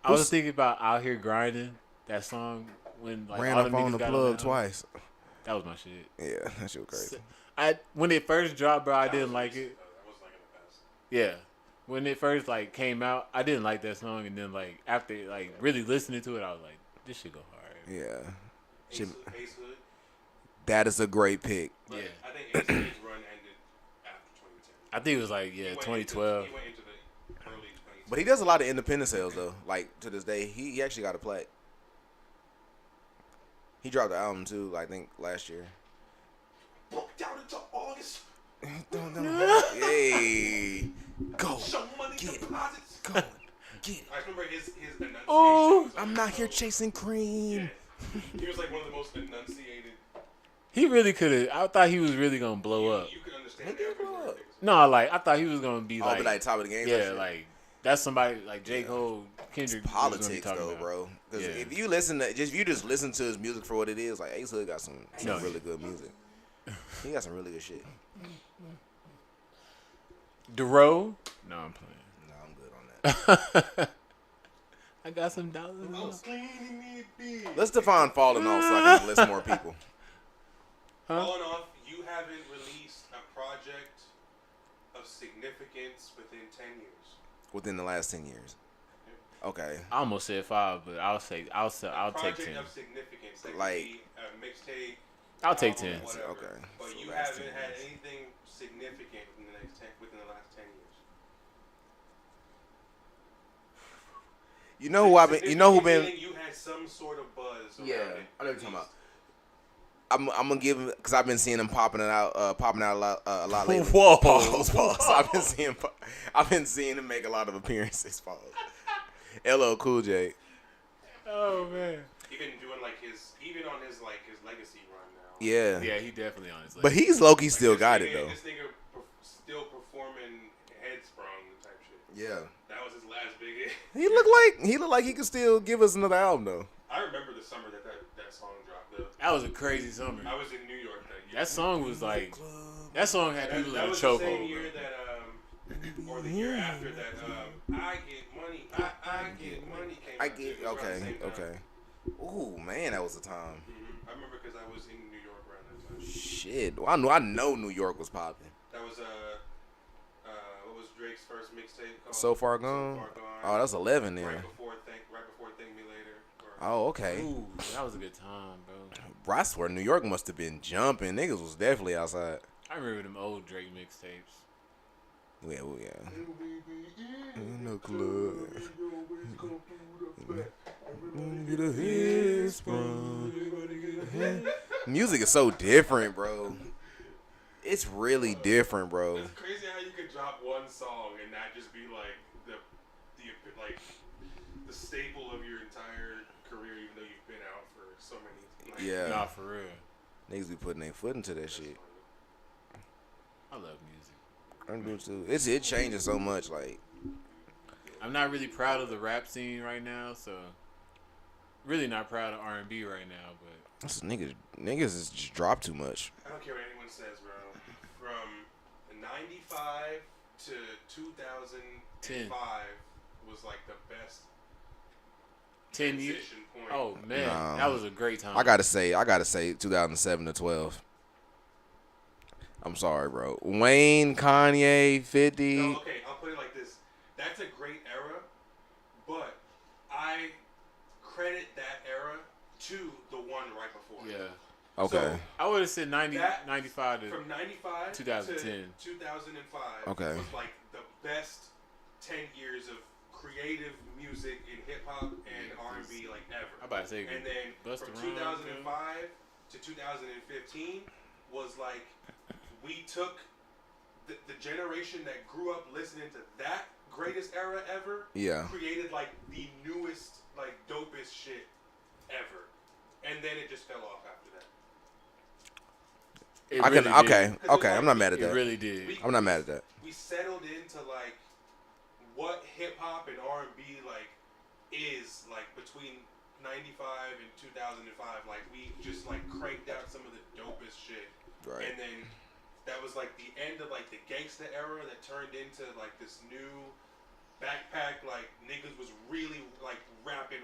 I was thinking about Out Here Grinding, that song when like Ran all up the on niggas the got plug on twice. That was my shit. Yeah, that shit was crazy. When it first dropped, bro, I That didn't was like recent, it. though. That was like in the past. Yeah. When it first like came out, I didn't like that song, and then like after like really listening to it, I was like, this shit go hard. Yeah. Ace Hood. That is a great pick. But Yeah. I think Ace Hood's run ended after 2010. I think it was like He went 2012. he went into the early 2010. But he does a lot of independent sales though. Like to this day, he actually got a plaque. He dropped the album too, I think last year. Broke down into August. Hey, go Show money get it. deposits. Go get it. I remember his enunciation. Oh, was like, I'm not here chasing cream. Yeah. He was like one of the most enunciated. he really could have. I thought he was really gonna blow up. You could understand He did every blow word up. niggas was No, like I thought he was gonna be Oh, like, but like top of the game. yeah, like that's somebody like J. Yeah. Cole, Kendrick. It's was gonna be politics talking though, about. bro. Because Yeah. if you listen to if you just listen to his music for what it is, like Ace Hood got some No. really good music. He got some really good shit. Dero? No, I'm playing. No, I'm good on that. I got some dollars. Let's define falling off so I can list more people. Falling off, you haven't released a project of significance within 10 years. Within the last 10 years. Okay. I almost said 5, but I'll take 10. Project of significance. That Like- could be a mixtape. I'll take album, 10. whatever. Okay. But So you last haven't 10 had years. anything significant within the last 10 years. You know who I've been? You know who been? Meaning you had some sort of buzz. Yeah, around it, I know what you're at talking least. about. I'm gonna give him because I've been seeing him popping out a lot lately. Whoa. Pause. I've been seeing him make a lot of appearances. Pause. LL Cool J. Oh man. Even doing like even on his legacy run now. Yeah. Yeah, he definitely on his list. But he's low key Like, still this got nigga- it though. This nigga still performing headsprung type shit. Yeah. That was his last big hit. He looked like he could still give us another album though. I remember the summer that song dropped. that was a crazy summer. I was in New York that year. That song was like, that song had people that in a was the same chokehold. year bro. that or the year after that I Get Money, I Get Money came I out, get too. It was around the okay. same time. Okay. Ooh man, that was the time. I remember because I was in New York around that time. Shit. Well, I know New York was popping. That was what was Drake's first mixtape called? So Far Gone. So Far Gone. Oh, that's 11 then. right before Thank Me Later. Oh, okay. Ooh, that was a good time, bro. Bro, I swear New York must have been jumping. Niggas was definitely outside. I remember them old Drake mixtapes. Yeah, well, yeah. In the club. Get a head sprung. Music is so different, bro. It's really different, bro. It's crazy how you could drop one song and not just be like the staple of your entire career, even though you've been out for so many. Like, Yeah. Nah, for real. Niggas be putting their foot into that shit. I love music. I do too. It changes so much. Like, I'm not really proud of the rap scene right now, so really not proud of R&B right now. But this niggas is just dropped too much. I don't care what anyone says, bro. From 95 to 2005 was like the best 10 years. transition point. Oh man, Nah. that was a great time. I gotta say 2007 to 12. I'm sorry, bro. Wayne, Kanye, 50. No, okay, I'll put it like this. That's a great era, but I credit that era to the one right before. Yeah, Okay. So, I would have said 90, That- 95 to. from 95 2010. to 2005 Okay. was like the best 10 years of creative music in hip hop and R&B like ever. I'm about to say, And then Busta from Rhymes, 2005 to 2015 was like we took the generation that grew up listening to that greatest era ever, Yeah. created like the newest, like dopest shit ever, and then it just fell off after that. It I can. really Okay. did. Okay. I'm not mad at It that. really did. I'm not mad at that. We settled into like what hip hop and R&B like is like between 95 and 2005. Like we just like cranked out some of the dopest shit, Right. and then that was like the end of like the gangsta era that turned into like this new backpack, like niggas was really like rapping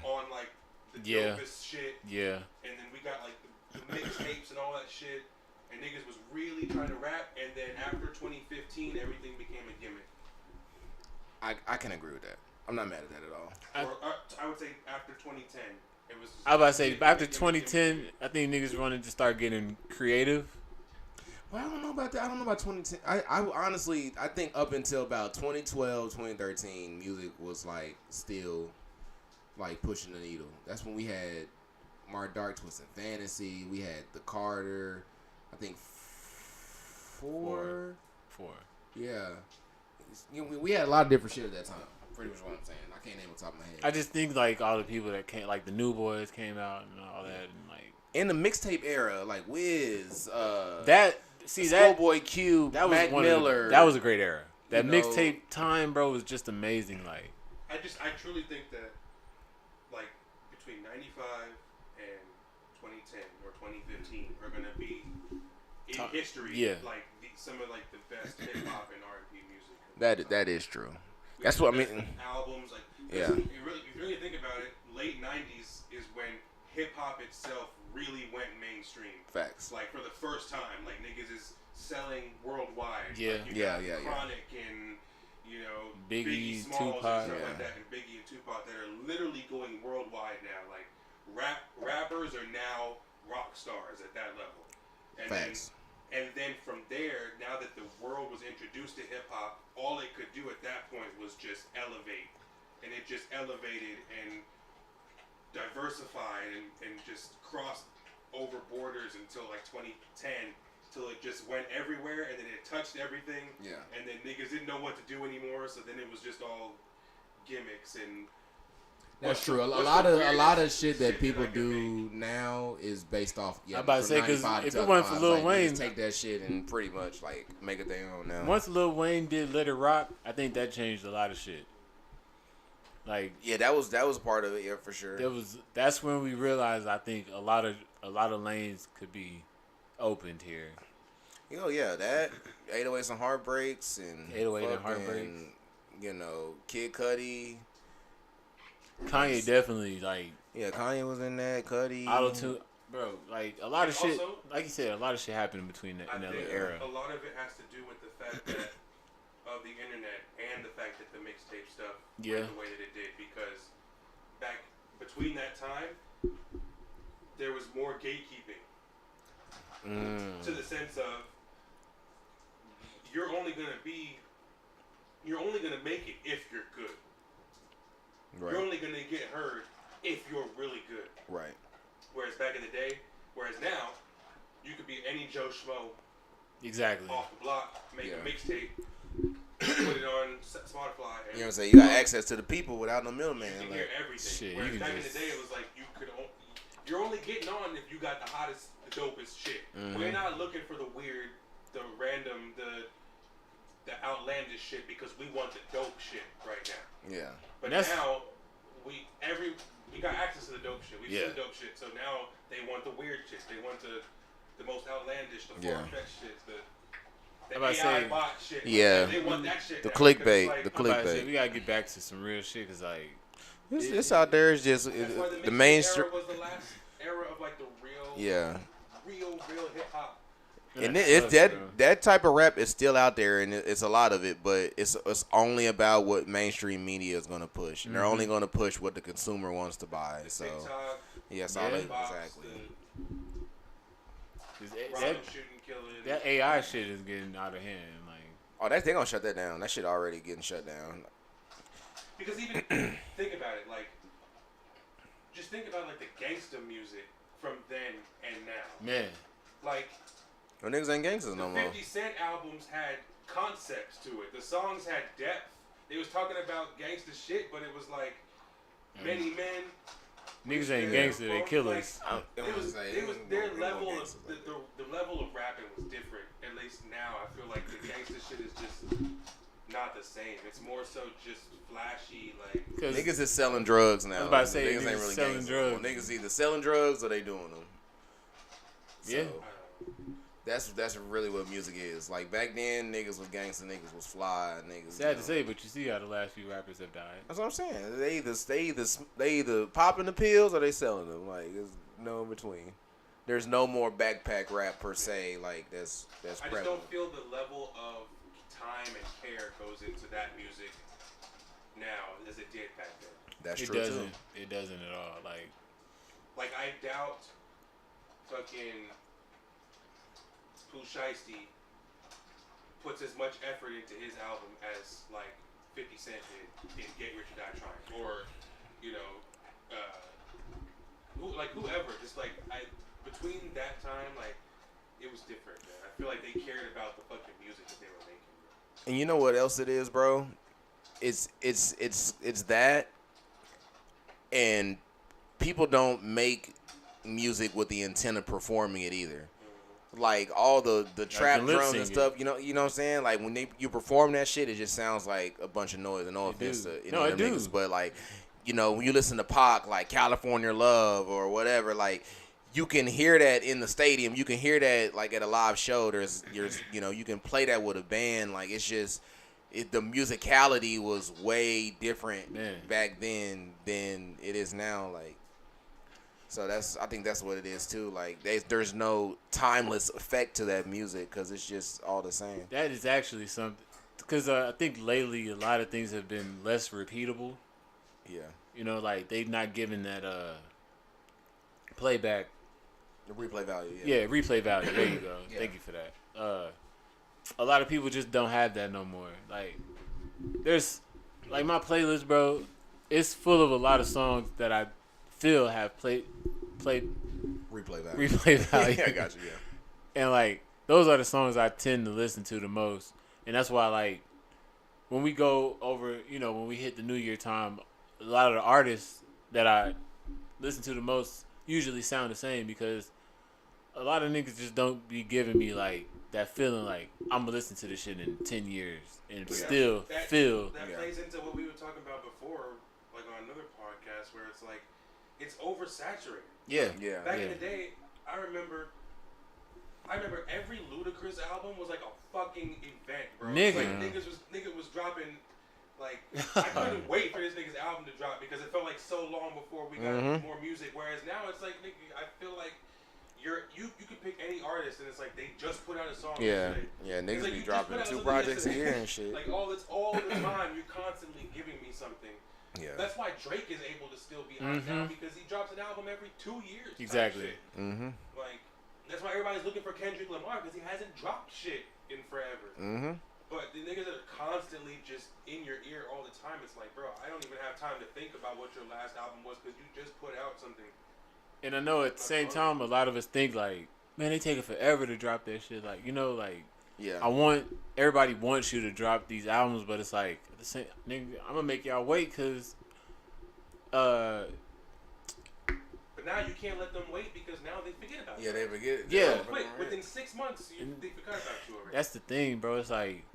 on like the Yeah. dopest shit. Yeah. And then we got like the mixtapes and all that shit. And niggas was really trying to rap. And then after 2015, everything became a gimmick. I can agree with that. I'm not mad at that at all. I would say after 2010, it was. I was about to say after 2010, I think niggas wanted to start getting creative. Well, I don't know about that. I don't know about 2010. I honestly, I think up until about 2012, 2013, music was like still like pushing the needle. That's when we had Mark Dark Twisted Fantasy. We had The Carter. I think four. Yeah. You know, we had a lot of different shit at that time. Pretty much what I'm saying. I can't name on top of my head. I just think like all the people that came, like the New Boys came out and all that, and like in the mixtape era, like Wiz, Schoolboy Q, that was Mac Miller. That was a great era. That You know, mixtape time, bro, was just amazing. Like I truly think that like between 95 and 2010 or 2015 are gonna be in history. Yeah. Like some of like the best hip hop and R&B music. That is true. That's what I mean. Albums like Yeah. If you really think about it, late 90s is when hip hop itself really went mainstream. Facts. Like for the first time, like niggas is selling worldwide. Yeah. Like, Yeah. Chronic and you know Biggie, Smalls Tupac, and stuff like that, and Biggie and Tupac that are literally going worldwide now. Like rappers are now rock stars at that level. And Facts. And then from there, now that the world was introduced to hip hop, all it could do at that point was just elevate. And it just elevated and diversified and just crossed over borders until like 2010, till it just went everywhere and then it touched everything. Yeah. And then niggas didn't know what to do anymore, so then it was just all gimmicks and. That's true. A lot of shit that people do now is based off. Yeah, I'm about to say, because if it wasn't for Lil Wayne, just take that shit and pretty much like make it their own now. Once Lil Wayne did Let It Rock, I think that changed a lot of shit. Like yeah, that was part of it. Yeah, for sure. That's when we realized I think a lot of lanes could be opened here. Oh yeah, that 808s and Heartbreaks and 808 and Heartbreaks. You know, Kid Cudi. Kanye definitely like. Yeah, Kanye was in that. Cudi. Auto-tune, bro. Like a lot of also, shit. Like you said, a lot of shit happened in between that era. A lot of it has to do with the fact that of the internet and the fact that the mixtape stuff went the way that it did, because back between that time there was more gatekeeping to the sense of you're only gonna make it if you're good. Right. You're only gonna get heard if you're really good. Right. Whereas back in the day, now, you could be any Joe Schmo. Exactly. Off the block, make a mixtape, put it on Spotify. And you know what I'm saying? You got access to the people without no middleman. You can like, hear everything. Shit, Whereas back in the day, it was like you're only getting on if you got the hottest, the dopest shit. Mm-hmm. We're not looking for the weird, the random, the outlandish shit because we want the dope shit right now. Yeah. But now we got access to the dope shit. We've seen the dope shit. So now they want the weird shit. They want the most outlandish, the far-fetched shit, the AI bot shit. Yeah. They want that shit. The now, clickbait. like, The clickbait. We gotta get back to some real shit, cause like it's out there. It's just the mainstream. Era was the last era of like the real. Yeah. Real hip hop. And it's that type of rap is still out there, and it's a lot of it, but it's only about what mainstream media is going to push, and they're only going to push what the consumer wants to buy. So, TikTok, yes, all that exactly. That AI shit is getting out of hand. Like, they gonna shut that down. That shit already getting shut down. Because even think about it, like, just think about like the gangsta music from then and now. Man, like. No niggas ain't gangsters no more. 50 Cent albums had concepts to it. The songs had depth. They was talking about gangster shit, but it was like many men. Niggas ain't gangster, they killers. Like, it was their level of the level of rapping was different. At least now, I feel like the gangster shit is just not the same. It's more so just flashy, like. Niggas is selling drugs now. I was about to say niggas ain't really selling drugs. Niggas either selling drugs or they doing them. So. Yeah. That's really what music is. Like back then, niggas was gangster, niggas was fly, niggas. Sad to say, but you see how the last few rappers have died. That's what I'm saying. They either popping the pills or they selling them. Like there's no in between. There's no more backpack rap per se. Like that's I just prevalent. don't feel the level of time and care goes into that music now as it did back then. That's It true doesn't. too. It doesn't at all. Like I doubt fucking Pooh Shiesty puts as much effort into his album as like 50 Cent did in Get Rich or Die Trying, or you know, whoever. Just like between that time, like it was different, man. I feel like they cared about the fucking music that they were making. And you know what else it is, bro? It's that, and people don't make music with the intent of performing it either. Like all the trap lip drums and syncing. stuff, you know what I'm saying? Like when you perform that shit, it just sounds like a bunch of noise. And no offense to any of them niggas, but like, you know, when you listen to Pac, like California Love or whatever, like you can hear that in the stadium. You can hear that like at a live show. There's you know, you can play that with a band. Like it's just the musicality was way different back then than it is now. Like. So I think that's what it is too. Like there's no timeless effect to that music because it's just all the same. That is actually something, because I think lately a lot of things have been less repeatable. Yeah. You know, like they've not given that playback. The replay value. Yeah, replay value. There you go. Thank you for that. A lot of people just don't have that no more. Like there's like my playlist, bro. It's full of a lot of songs that I feel have played replay value. Yeah, I got you. Yeah. And like those are the songs I tend to listen to the most, and that's why like when we go over, you know, when we hit the New Year time, a lot of the artists that I listen to the most usually sound the same because a lot of niggas just don't be giving me like that feeling like I'm gonna listen to this shit in 10 years and still feel. That plays into what we were talking about before, like on another podcast, where it's like it's oversaturated. Yeah. Back in the day, I remember every Ludacris album was like a fucking event, bro. Nigga. Like nigga was dropping. Like I couldn't wait for this nigga's album to drop because it felt like so long before we got more music. Whereas now it's like, nigga, I feel like you can pick any artist and it's like they just put out a song. Yesterday. Niggas like be dropping 2 projects a year and shit. Like all the time, you're constantly giving me something. Yeah. That's why Drake is able to still be hot now because he drops an album every 2 years. Exactly. Like that's why everybody's looking for Kendrick Lamar because he hasn't dropped shit in forever. But the niggas that are constantly just in your ear all the time, it's like, bro, I don't even have time to think about what your last album was because you just put out something. And I know at the same time, a lot of us think like, man, they taking forever to drop that shit. Like, you know, like, everybody wants you to drop these albums, but it's like, the same, nigga, I'm gonna make y'all wait because, But now you can't let them wait because now they forget about you. Yeah, they forget. Yeah. Quick, within 6 months, they forgot about you already. That's the thing, bro. It's like,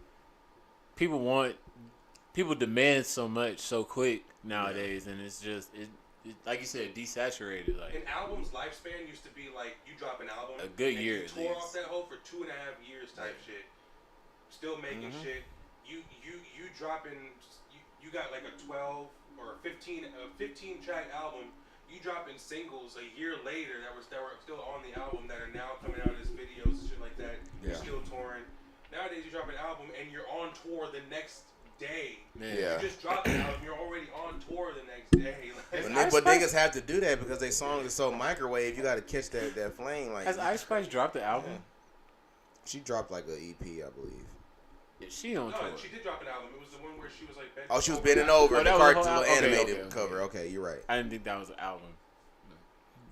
people demand so much so quick nowadays, and it's just, it like you said, desaturated. Like an album's lifespan used to be like you drop an album, a good and year. You tore off that hole for 2.5 years type shit. Still making shit. You dropping. You got like a 12 or 15 track album. You dropping singles a year later that were still on the album that are now coming out as videos and shit like that. You're still touring. Nowadays you drop an album and you're on tour the next day. You just dropped an album, you're already on tour the next day. Like, but niggas have to do that because their song is so microwave. You got to catch that flame. Like, has Ice Spice dropped the album? She dropped like an EP, I believe. Yeah, she on tour. She did drop an album. It was the one where she was like bent. Oh, she was bending over the cartoon animated okay. cover. Okay, you're right. I didn't think that was an album.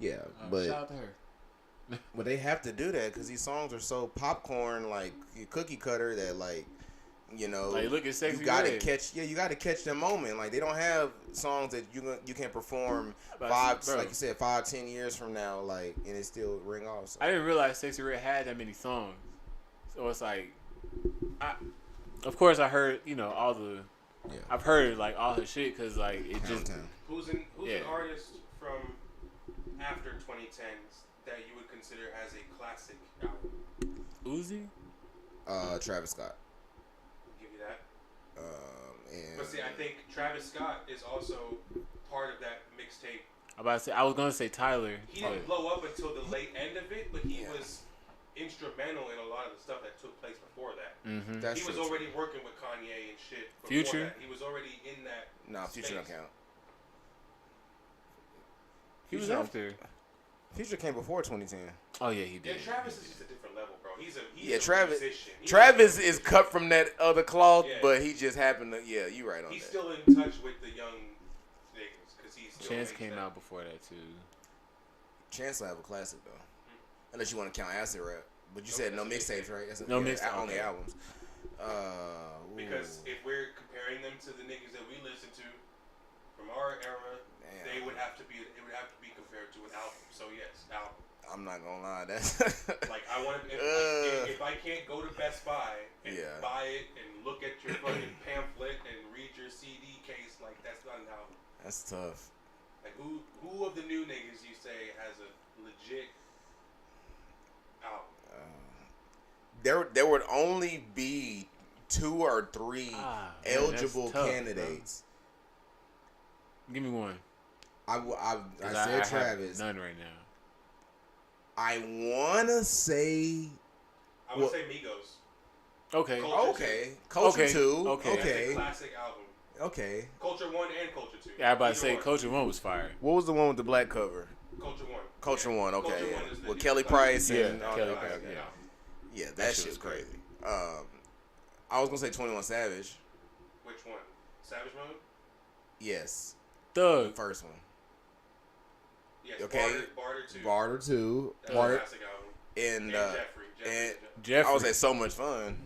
Yeah, but shout out to her. But they have to do that because these songs are so popcorn, like cookie cutter, that like, you know, like look at Sexy you gotta Red. catch. Yeah, you gotta catch the moment. Like they don't have songs that you can perform Bro. like you said, 5-10 years from now, like, and it still ring off. So. I didn't realize Sexy Red had that many songs. So it's like, of course I heard, you know, all the, I've heard like all her shit because like it just. Who's an artist from after 2010s that you would consider as a classic album? Uzi? Travis Scott. I'll give you that. And But see, I think Travis Scott is also part of that mixtape. I was gonna say Tyler. He didn't blow up until the late end of it, but he was instrumental in a lot of the stuff that took place before that. Mm-hmm. That's He was true, already too. working with Kanye and shit. Before Future? That. He was already in that. Nah, Future space. don't count. He was Future- after. Future came before 2010. Oh yeah, he Yeah, did. Travis is just a different level, bro. He's a Travis. musician. Travis is cut from that other cloth, Yeah. but he just happened to. Yeah, you right on He's that. still in touch with the young niggas because he's still Chance makes came that. out before that too. Chance will have a classic though, unless you want to count acid rap. But you said no that's a mixtapes, right? That's No mixtape, only okay. albums. Because Ooh. if we're comparing them to the niggas that we listen to from our era, Damn. they would have to be. It would have to be compared to an album. So yes, album. I'm not gonna lie, that's Like I want to. If I can't go to Best Buy and Yeah. buy it and look at your fucking pamphlet and read your CD case, like that's not an album. that's tough. Like who of the new niggas you say has a legit album? There would only be 2 or 3 Man, eligible that's tough, candidates. Give me one. I 'Cause said have Travis. none right now. I wanna say I would say Migos. Okay. Culture okay, Culture Okay, 2. okay. That's a Okay. classic album. Okay. Culture 1 and Culture 2. Yeah, I about to Either say one. Culture One was fire. What was the one with the black cover? Culture 1. Culture 1. Okay, Culture yeah. 1 is the With Kelly classic. Price Yeah, and all Kelly that. Price, Okay. yeah. Yeah, that That shit shit was was crazy. I was gonna say 21 Savage. Which one? Savage Mode? Yes, the Thug. first one. Yes. Okay. Barter 2. Barter 2. That's a Barter classic album. and Jeffrey. and Jeffrey. I would say So Much Fun.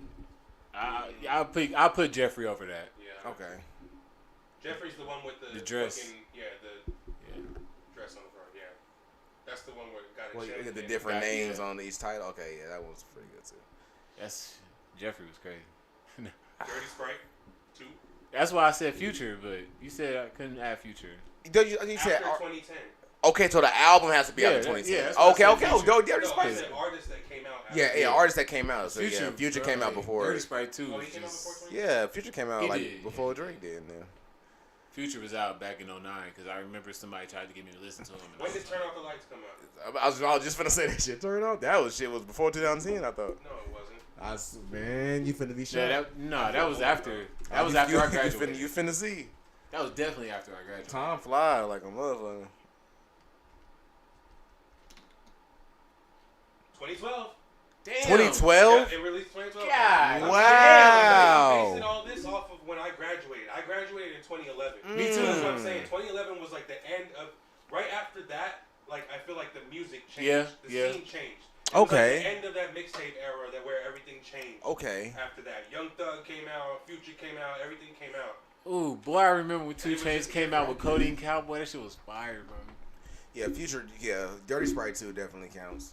I'll put Jeffrey over that. Yeah. Okay. Jeffrey's the one with the dress. Fucking, the Yeah. dress on the front. Yeah. That's the one where it got a Well, you check get the in. different Got- names yeah. on each title. Okay, yeah, that was pretty good too. Jeffrey was crazy. Dirty Sprite 2. That's why I said Future, but you said I couldn't add Future. You After said 2010. okay, so the album has to be Yeah, after that- 2010. yeah, that's what I okay, said, okay. Future. Oh, Dirty No, I Sprite. said artists that came out after. Yeah, artists that came out. So Future, Future came out before. Dirty Sprite 2 Oh, was he came out just, before 2010? Yeah, Future came out He like did. before Drake did. Yeah. Future was out back in 09 because I remember somebody tried to get me to listen to him. And When I did was Turn like, Off the Lights come out? I was just finna say that shit. Turn off. That was before 2010. I thought. No, it wasn't. Man, you finna be shot. yeah, that was after. That was after I graduated. You finna see. That was definitely after I graduated. Time fly like a motherfucker. 2012. Damn. 2012. Yeah, it released 2012. God. Wow. I'm basing all this off of when I graduated. I graduated in 2011. Me too. That's what I'm saying. 2011 was like the end of. Right after that, like I feel like the music changed. Yeah, The yeah. scene changed. It was Okay. like the end of that mixtape era that where everything changed. Okay. After that, Young Thug came out, Future came out, everything came out. Ooh, boy, I remember when 2 It was Chainz just came out with different. Codeine Cowboy. That shit was fire, bro. Yeah, Future. Yeah, Dirty Sprite 2 definitely counts.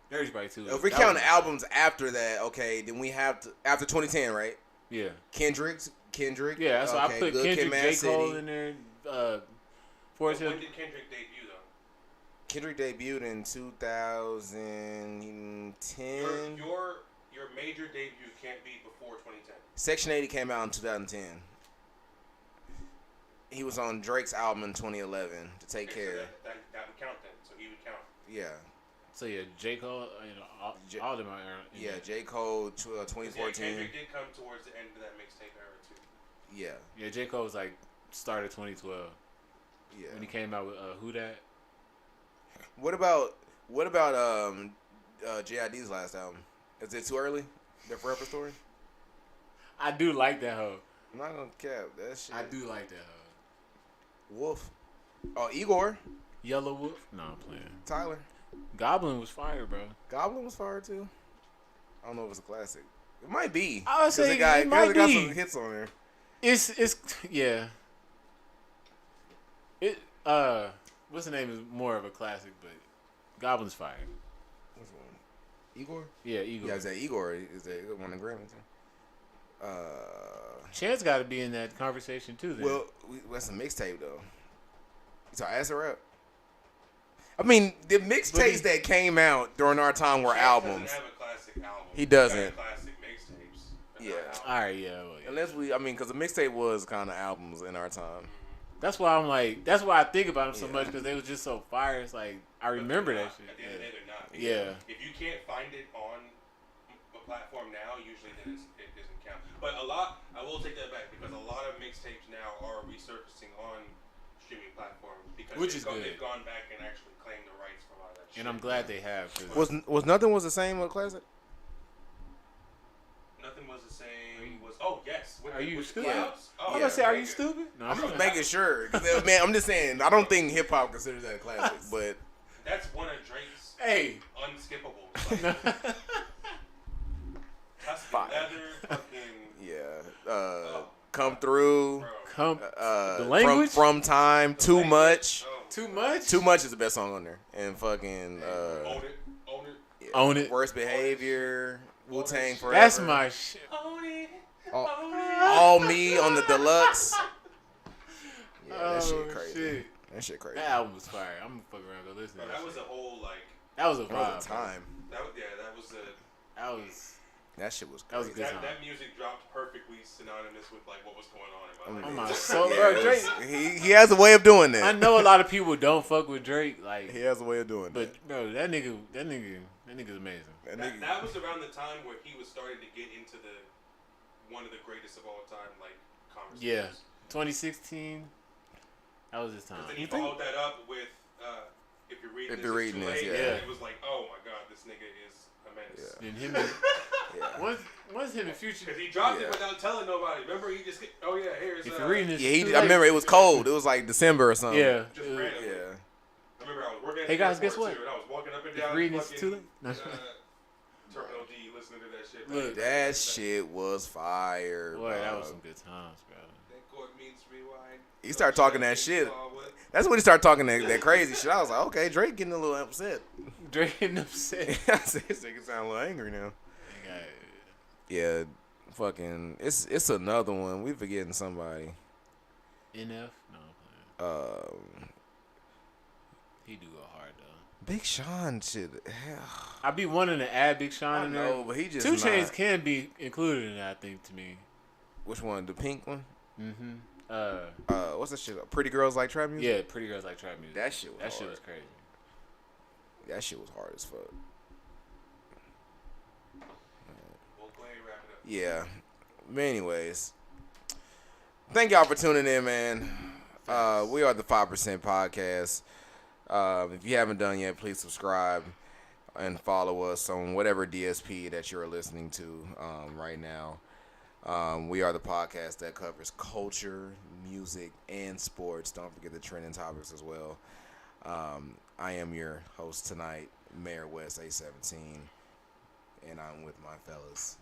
Dirty Sprite 2. If we that count was- albums after that, okay, then we have to after 2010, right? Yeah. Kendrick. Yeah, that's why I put Good Kendrick, Kid, Mad J. Cole City. in there. Forest Hill. When did Kendrick debut though? Kendrick debuted in 2010. Your major debut can't be before 2010. Section 80 came out in 2010. He was on Drake's album in 2011 to Take Okay, Care. so that would count then. So he would count. Yeah. So yeah, J. Cole, all of them are in Yeah, there. J. Cole, 'Cause, 2014. Yeah, Kendrick did come towards the end of that mixtape era too. Yeah. Yeah, J. Cole was like started 2012 Yeah. when he came out with Who Dat. What about JID's last album? Is it too early? The Forever Story? I do like that hoe. I'm not gonna cap that shit. I do like that hoe. Wolf. Oh, Igor. Yellow Wolf? No, I'm playing. Tyler. Goblin was fire, bro. Goblin was fire too. I don't know if it's a classic. It might be. I would say it might got be. some hits on there. It's yeah. What's the name is more of a classic, but Goblin's fire. Which one? Igor? Yeah, Eagle. Yeah, is that Igor? Is that one of Grammy too? Chance got to be in that conversation too. Then. Well, that's a mixtape though. So acid rap. I mean, the mixtapes that came out during our time were Chance albums. doesn't have a classic album. He doesn't. He got classic mixtapes. Yeah. All right, yeah. Well, yeah. Unless because the mixtape was kind of albums in our time. That's why I'm like, that's why I think about them so much because they was just so fire. It's like I remember that shit. At the end of the day, they're not. Yeah. If you can't find it on a platform now, usually then it doesn't count. But I will take that back because a lot of mixtapes now are resurfacing on streaming platforms because they've gone back and actually claimed the rights for a lot of that shit. And I'm glad they have. Was Nothing Was the Same with Classic? Nothing Was the Same. Yes. Are you stupid? Oh, I'm gonna say, are you stupid? No, I'm just making sure. Man, I'm just saying, I don't think hip hop considers that a classic, but that's one of Drake's unskippable. Tuscan leather, fucking Come Through, the language from Time, Too Much. Too Much. Too Much is the best song on there, and fucking Own It. Worst Behavior, Wu-Tang Forever. That's my shit. All Me on the deluxe. Yeah, that shit crazy. Shit. That shit crazy. That album was fire. I'm gonna fuck around and go listen to that. That was a whole That was a That vibe. was a time. That shit was crazy. That was a good time. That music dropped perfectly synonymous with what was going on in my Oh life. my soul, bro. Drake. He has a way of doing that. I know a lot of people don't fuck with Drake, like He has a way of doing but that. bro, that nigga's amazing. That was around the time where he was starting to get into one of the greatest of all time, conversations. Yeah, 2016. That was his time. Then he followed that up with If You're Reading This, yeah. And it was like, oh my god, this nigga is a menace. Yeah. And him and once him and Future. Because he dropped it without telling nobody. Remember, he just here's. If You're Reading This, I remember it was cold. It was like December or something. Yeah. Just randomly. I remember I was working at Hey the guys, airport guess what? too, and I was walking up and If down. You're Reading This too late. Terminal D, listening to that shit. Look, that shit was fire. Boy, bro. that was some good times, bro. That chord means rewind. He started talking that shit. That's when he started talking that crazy shit. I was like, okay, Drake getting a little upset. Drake getting upset. I said, this nigga sound a little angry now. Yeah, fucking, it's another one. We forgetting somebody. NF? No. He do go hard though. Big Sean shit. I be wanting to add Big Sean in there. No, but he just 2 not. Chainz can be included in that, I think, to me. Which one? The pink one? Mm-hmm. What's that shit? Pretty Girls Like Trap Music? Yeah, Pretty Girls Like Trap Music. That shit was Shit was crazy. That shit was hard as fuck. We'll go ahead and wrap it up. Yeah. But anyways, thank y'all for tuning in, man. We are the 5% Podcast. If you haven't done yet, please subscribe and follow us on whatever DSP that you're listening to right now. We are the podcast that covers culture, music, and sports. Don't forget the trending topics as well. I am your host tonight, Mayor West A17, and I'm with my fellas.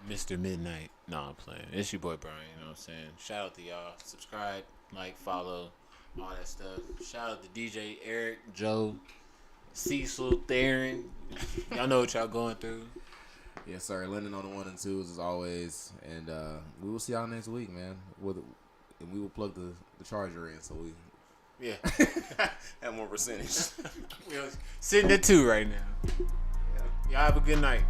Mr. Midnight. No, I'm playing. It's your boy Brian, you know what I'm saying? Shout out to y'all. Subscribe, like, follow, all that stuff. Shout out to DJ, Eric, Joe, Cecil, Theron. Y'all know what y'all going through. Yes, sir. Lennon on the 1 and 2s as always. And we will see y'all next week, man. And we will plug the charger in so we Yeah. Have more percentage. We're sitting at 2 right now. Y'all have a good night.